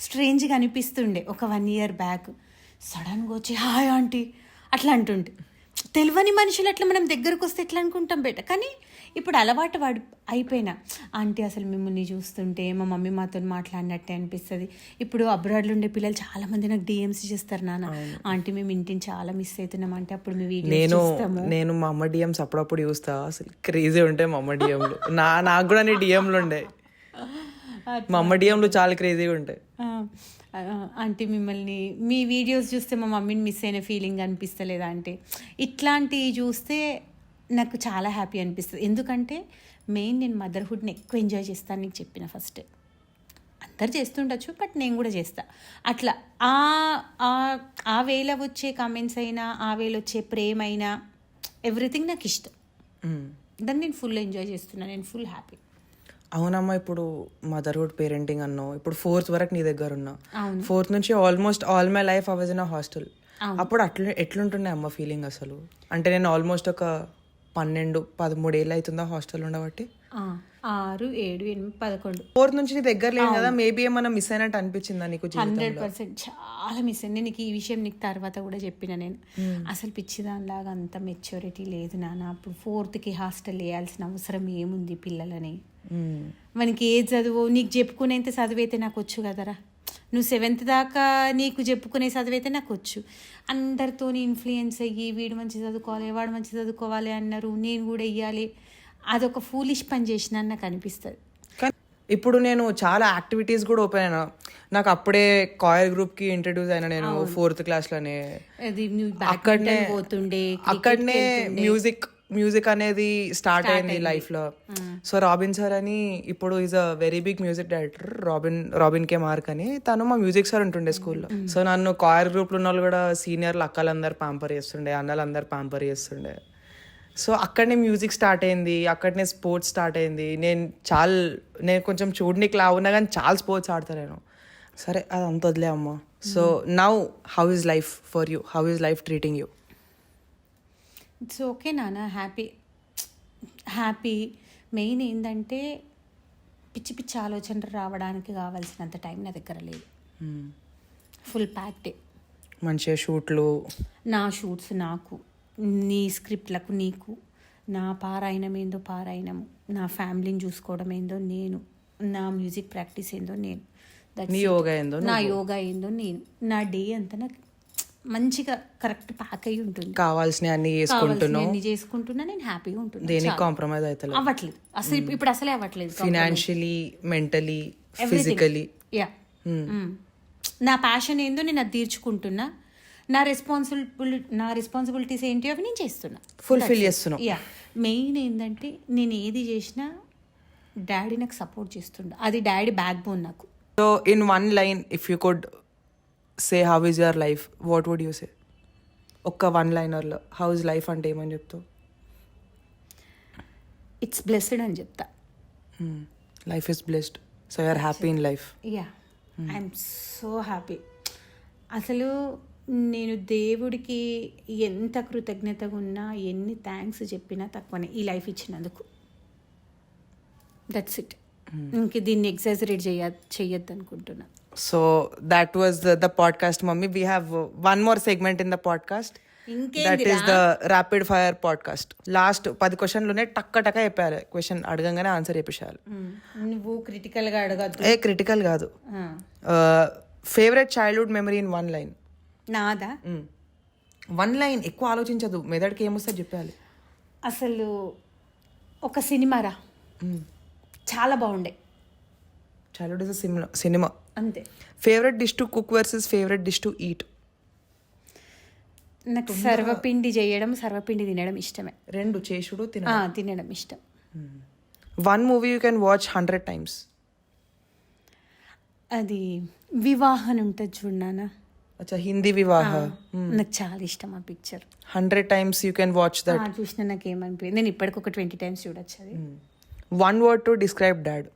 స్ట్రేంజ్గా అనిపిస్తుండే. ఒక 1 year బ్యాక్ సడన్గా వచ్చి హాయ్ ఆంటీ అట్లా అంటుండే. తెలియని మనుషులు అట్లా మనం దగ్గరకు వస్తే ఎట్లా అనుకుంటాం బెట. కానీ ఇప్పుడు అలవాటు వాడు అయిపోయినా, ఆంటీ అసలు మిమ్మల్ని చూస్తుంటే మా మమ్మీ మాతో మాట్లాడినట్టే అనిపిస్తుంది. ఇప్పుడు అబ్రాడ్లో ఉండే పిల్లలు చాలా మంది నాకు డిఎంస్ చేస్తారు, నాన్న ఆంటీ మేము ఇంటిని చాలా మిస్ అవుతున్నాం అంటే అప్పుడు మీ వీడియో నేను మా అమ్మ డిఎంస్ అప్పుడప్పుడు చూస్తా, అసలు క్రేజీ ఉంటాయి మా అమ్మ డిఎంలు. నాకు కూడా డిఎంలు ఉండే, మా అమ్మ డిఎంలు చాలా క్రేజీగా ఉంటాయి. ఆంటీ మిమ్మల్ని మీ వీడియోస్ చూస్తే మా మమ్మీని మిస్ అయిన ఫీలింగ్ అనిపిస్తలేదా అంటే, ఇట్లాంటివి చూస్తే నాకు చాలా హ్యాపీ అనిపిస్తుంది. ఎందుకంటే మెయిన్ నేను మదర్హుడ్ని ఎక్కువ ఎంజాయ్ చేస్తాను, నీకు చెప్పిన ఫస్ట్. అందరు చేస్తుండొచ్చు బట్ నేను కూడా చేస్తా. అట్లా ఆ వేళ వచ్చే కామెంట్స్ అయినా, ఆ వేళ వచ్చే ప్రేమ అయినా, ఎవ్రీథింగ్ నాకు ఇష్టం. దాన్ని నేను ఫుల్ ఎంజాయ్ చేస్తున్నాను, నేను ఫుల్ హ్యాపీ. అవునమ్మా, ఇప్పుడు మదర్హుడ్ పేరెంటింగ్ అన్నావు, ఇప్పుడు 4th వరకు నీ దగ్గర ఉన్నా. 4th నుంచి almost all my life I was in a hostel. అప్పుడు ఎట్లుంటుండే అమ్మ ఫీలింగ్ అసలు? అంటే నేను ఆల్మోస్ట్ ఒక 12-13 ఏళ్ళు అవుతుందా హాస్టల్ ఉండబట్టి. 6, 7, 8, 11. 4th నుంచి నీ దగ్గర లేదు కదా, మేబీ ఏమన్నా మిస్ అయినట్టు అనిపించిందా నీకు? 100% చాలా మిస్ అయింది. నీకు ఈ విషయం నీకు తర్వాత కూడా చెప్పిన నేను. అసలు పిచ్చిదానిలాగా అంత మెచ్యూరిటీ లేదు నాన్న. అప్పుడు 4th హాస్టల్ వేయాల్సిన అవసరం ఏముంది పిల్లలని? మనకి ఏ చదువు నీకు చెప్పుకునేంత చదివైతే నాకు వచ్చు కదరా. నువ్వు 7th దాకా నీకు చెప్పుకునే చదివైతే నాకు వచ్చు. అందరితో ఇన్ఫ్లుయెన్స్ అయ్యి వీడు మంచి చదువుకోవాలి, వాడు మంచి చదువుకోవాలి అన్నారు, నేను కూడా వెయ్యాలి, అదొక ఫూలిష్ పని చేసిన నాకు అనిపిస్తుంది. ఇప్పుడు నేను చాలా యాక్టివిటీస్ కూడా ఓపెన్ అయినా. నాకు అప్పుడే కాయర్ గ్రూప్కి ఇంట్రడ్యూస్ అయినా నేను 4th క్లాస్లోనే. అక్కడనే మ్యూజిక్ అనేది స్టార్ట్ అయింది లైఫ్లో. సో రాబిన్ సార్ అని, ఇప్పుడు is a very big music director, Robin K Mark అని, తను మా మ్యూజిక్ సార్ ఉంటుండే స్కూల్లో. సో నన్ను కాయర్ గ్రూప్లో ఉన్న వాళ్ళు కూడా సీనియర్లు అక్కలందరూ ప్యాంపర్ చేస్తుండే, అన్నలందరూ ప్యాంపర్ చేస్తుండే. సో అక్కడనే మ్యూజిక్ స్టార్ట్ అయింది, అక్కడనే స్పోర్ట్స్ స్టార్ట్ అయింది. నేను కొంచెం చూడనికి లా ఉన్నా కానీ చాలా స్పోర్ట్స్ ఆడతాను నేను. సరే అది అంత వదిలే అమ్మ. So now how is life for you? How is life treating you? It's okay నాన్న, హ్యాపీ. మెయిన్ ఏంటంటే పిచ్చి పిచ్చి ఆలోచనలు రావడానికి కావాల్సినంత టైం నా దగ్గర లేదు. Full packed. మంచిగా షూట్లు, నా షూట్స్ నాకు, నీ స్క్రిప్ట్లకు నీకు, నా పారాయణం ఏందో పారాయణము, నా ఫ్యామిలీని చూసుకోవడం ఏందో నేను, నా మ్యూజిక్ ప్రాక్టీస్ ఏందో నేను, నా యోగా ఏందో నేను. నా డే అంతా నాకు మంచిగా కరెక్ట్ ప్యాక్ అయ్యి ఉంటుంది. కావాల్సిన అన్ని చేసుకుంటున్నా, నేను హ్యాపీగా ఉంటున్నా. దేనికి కాంప్రమైజ్ అవ్వట్లేదు అసలు, ఇప్పుడు అసలే అవ్వట్లేదు. Financially, mentally, physically. యా, నా ప్యాషన్ ఏందో నేను అది తీర్చుకుంటున్నా. నా రెస్పాన్సిబిలిటీస్ ఏంటి అవి నేను చేస్తున్నా, ఫుల్ఫిల్ చేస్తున్నా. యా, మెయిన్ ఏంటంటే నేను ఏది చేసినా డాడీ నాకు సపోర్ట్ చేస్తుండ, అది డాడీ బ్యాక్ బోన్ నాకు. So in one line if you could say how is your life, what would you say? ఒక్క వన్ లైనర్లో హౌ ఇస్ లైఫ్ అంటే ఏమని చెప్తావు? ఇట్స్ బ్లెస్డ్ అని చెప్తా. Life is blessed, so you're happy in life. Yeah, I'm so happy. అసలు నేను దేవుడికి ఎంత కృతజ్ఞతగా ఉన్నా, ఎన్ని థ్యాంక్స్ చెప్పినా తక్కువనే ఈ లైఫ్ ఇచ్చినందుకు. That's it. ఇంక దీన్ని ఎగ్జాజరేట్ చెయ్యొద్దు అనుకుంటున్నా. So that was the podcast, Mummy. We have one more segment in the podcast. That is the rapid fire podcast. Last 10 questionలోనే టక్క చెప్పాలి. క్వశ్చన్ అడగంగానే ఆన్సర్ చెప్పేసారు. నువ్వు క్రిటికల్గా అడగద్దు. క్రిటికల్ కాదు. Favourite childhood memory in one line. నాదా? వన్ లైన్, ఎక్కువ ఆలోచించదు, మెదడుకి ఏమొస్తుంది చెప్పాలి. అసలు ఒక సినిమారా, చాలా బాగుండే. చైల్డ్హుడ్ ఇస్ సినిమా అంతే. Favourite dish to cook versus favourite dish to eat. నాకు సర్వపిండి చేయడం, సర్వపిండి తినడం ఇష్టమే. రెండు చేసుడు తినడం ఇష్టం. One movie you can watch 100 times. అది వివాహం ఉంటుంది చూడనా. అచ్చా, హిందీ వివాహ. నాకు చాలా ఇష్టం ఆ picture. 100 times you can watch that. చూసిన నాకు ఏమనిపించింది, నేను ఇప్పటికి ఒక 20 times చూడొచ్చు అది. One word to describe dad.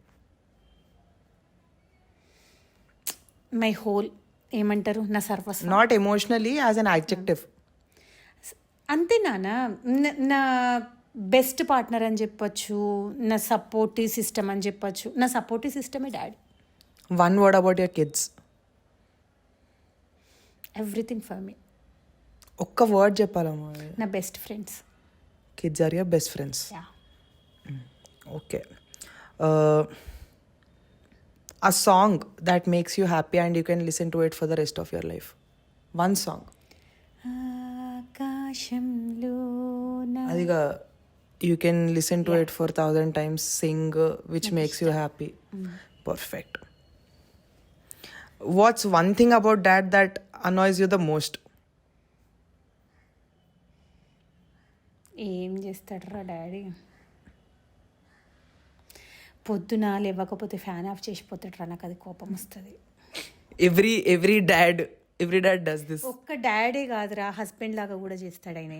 My whole, ఏమంటారు, నా సర్వస్వం. Not emotionally, as an adjective. అంతే నాన్న, నా బెస్ట్ పార్ట్నర్ అని చెప్పొచ్చు, నా సపోర్టివ్ సిస్టమ్ అని చెప్పొచ్చు. నా సపోర్టివ్ సిస్టమే daddy. One word about your kids. Everything for me. ఒక్క వర్డ్ చెప్పాలమ్మా. నా best friends. Kids are your best friends. Ya. Okay. A song that makes you happy and you can listen to it for the rest of your life. One song. ఆకాశంలో Adiga, you can listen to it for 1,000 times, sing, which makes you happy. Perfect. What's one thing about dad that annoys you the most? ఏం చేస్తాడరా daddy? పొద్దున లేవకపోతే fan of చేసిపోతాడరా, నాకు అది కోపం వస్తుంది. Every dad does this. ఒక్క daddy కాదురా, husband లాగా కూడా చేస్తాడు ఆయన.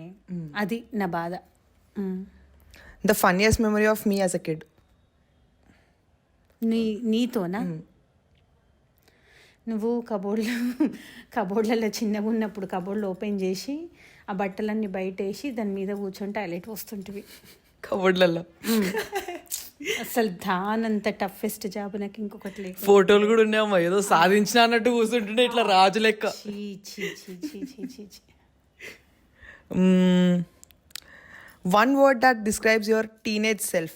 అది నా బాధ. The funniest memory of me as a kid. నీతోనా? నువ్వు కబోర్డ్లలో చిన్నగా ఉన్నప్పుడు కబోర్డ్లు ఓపెన్ చేసి ఆ బట్టలన్నీ బయట వేసి దాని మీద కూర్చొని టాయిలెట్ వస్తుంటివి కబోర్డ్లలో. అసలు దానంత టఫెస్ట్ జాబ్ నాకు ఇంకొకటి లేదు. ఫోటోలు కూడా ఉన్నాయమ్మా, ఏదో సాధించిన అన్నట్టు కూర్చుంటుండే ఇట్లా రాజు లెక్క. One word that describes your teenage self.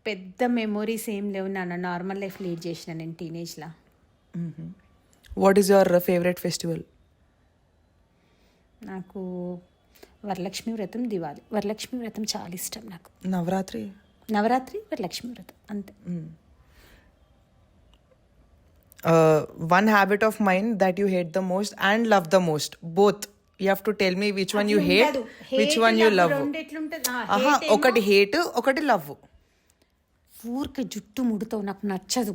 పెద్ద మెమొరీస్ ఏం లేవు నాన్న, నార్మల్ లైఫ్ లీడ్ చేసిన నేను టీనేజ్లో. What is your favorite festival? నాకు వరలక్ష్మి వ్రతం, దివాళి. వరలక్ష్మి వ్రతం చాలా ఇష్టం నాకు. నవరాత్రి, వరలక్ష్మి వ్రతం అంతే. One habit of mine that you hate the most and love the most. Both. You have to tell me which one you hate, which one you love. ఒకటి hate, ఒకటి లవ్. ఊరికే జుట్టు ముడుతావు, నాకు నచ్చదు.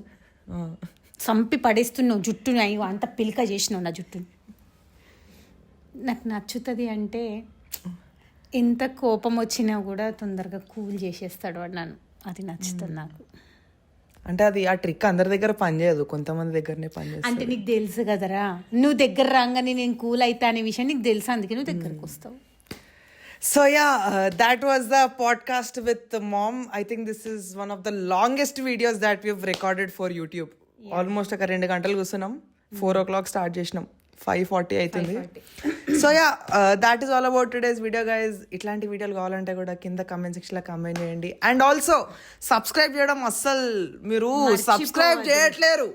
చంపి పడేస్తున్నావు జుట్టుని, అయ్యో అంత పిలక చేసినావు నా జుట్టుని. నాకు నచ్చుతుంది అంటే ఎంత కోపం వచ్చినా కూడా తొందరగా కూల్ చేసేస్తాడు వాడు నన్ను, అది నచ్చుతుంది నాకు. అంటే అది ఆ ట్రిక్ అందరి దగ్గర పనిచేయదు, కొంతమంది దగ్గరనే పనిచేస్తుంది. అంటే నీకు తెలుసు కదరా, నువ్వు దగ్గర రాగానే నేను కూల్ అవుతా అనే విషయం నీకు తెలుసు, అందుకే నువ్వు దగ్గరకు వస్తావు. So yeah, that was the podcast with mom. I think this is one of the longest videos that we've recorded for YouTube. Almost ఒక 2 గంటలు కూర్చున్నాం. 4 o'clock స్టార్ట్ చేసినాం, 5:40 అవుతుంది. So yeah, that is all about today's video guys. ఇట్లాంటి వీడియోలు కావాలంటే కూడా కింద కామెంట్ సెక్షన్లో కామెంట్ చేయండి. అండ్ ఆల్సో సబ్స్క్రైబ్ చేయడం అస్సలు మీరు సబ్స్క్రైబ్ చేయట్లేరు.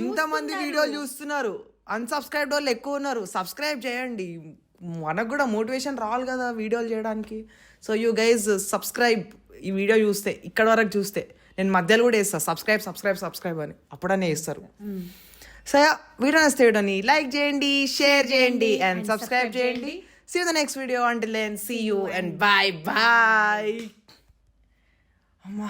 ఎంతమంది వీడియోలు చూస్తున్నారు, అన్సబ్స్క్రైబ్డ్ వాళ్ళు ఎక్కువ ఉన్నారు. సబ్స్క్రైబ్ చేయండి, మనకు కూడా మోటివేషన్ రావాలి కదా వీడియోలు చేయడానికి. So you guys subscribe. ఈ వీడియో చూస్తే ఇక్కడ వరకు చూస్తే నేను మధ్యలో కూడా వేస్తాను సబ్స్క్రైబ్ అని, అప్పుడనే వేస్తారు. సో వీడియో నచ్చితే వీడియోని లైక్ చేయండి, షేర్ చేయండి అండ్ సబ్స్క్రైబ్ చేయండి. See you the next video. Until then see you and bye bye. అమ్మా.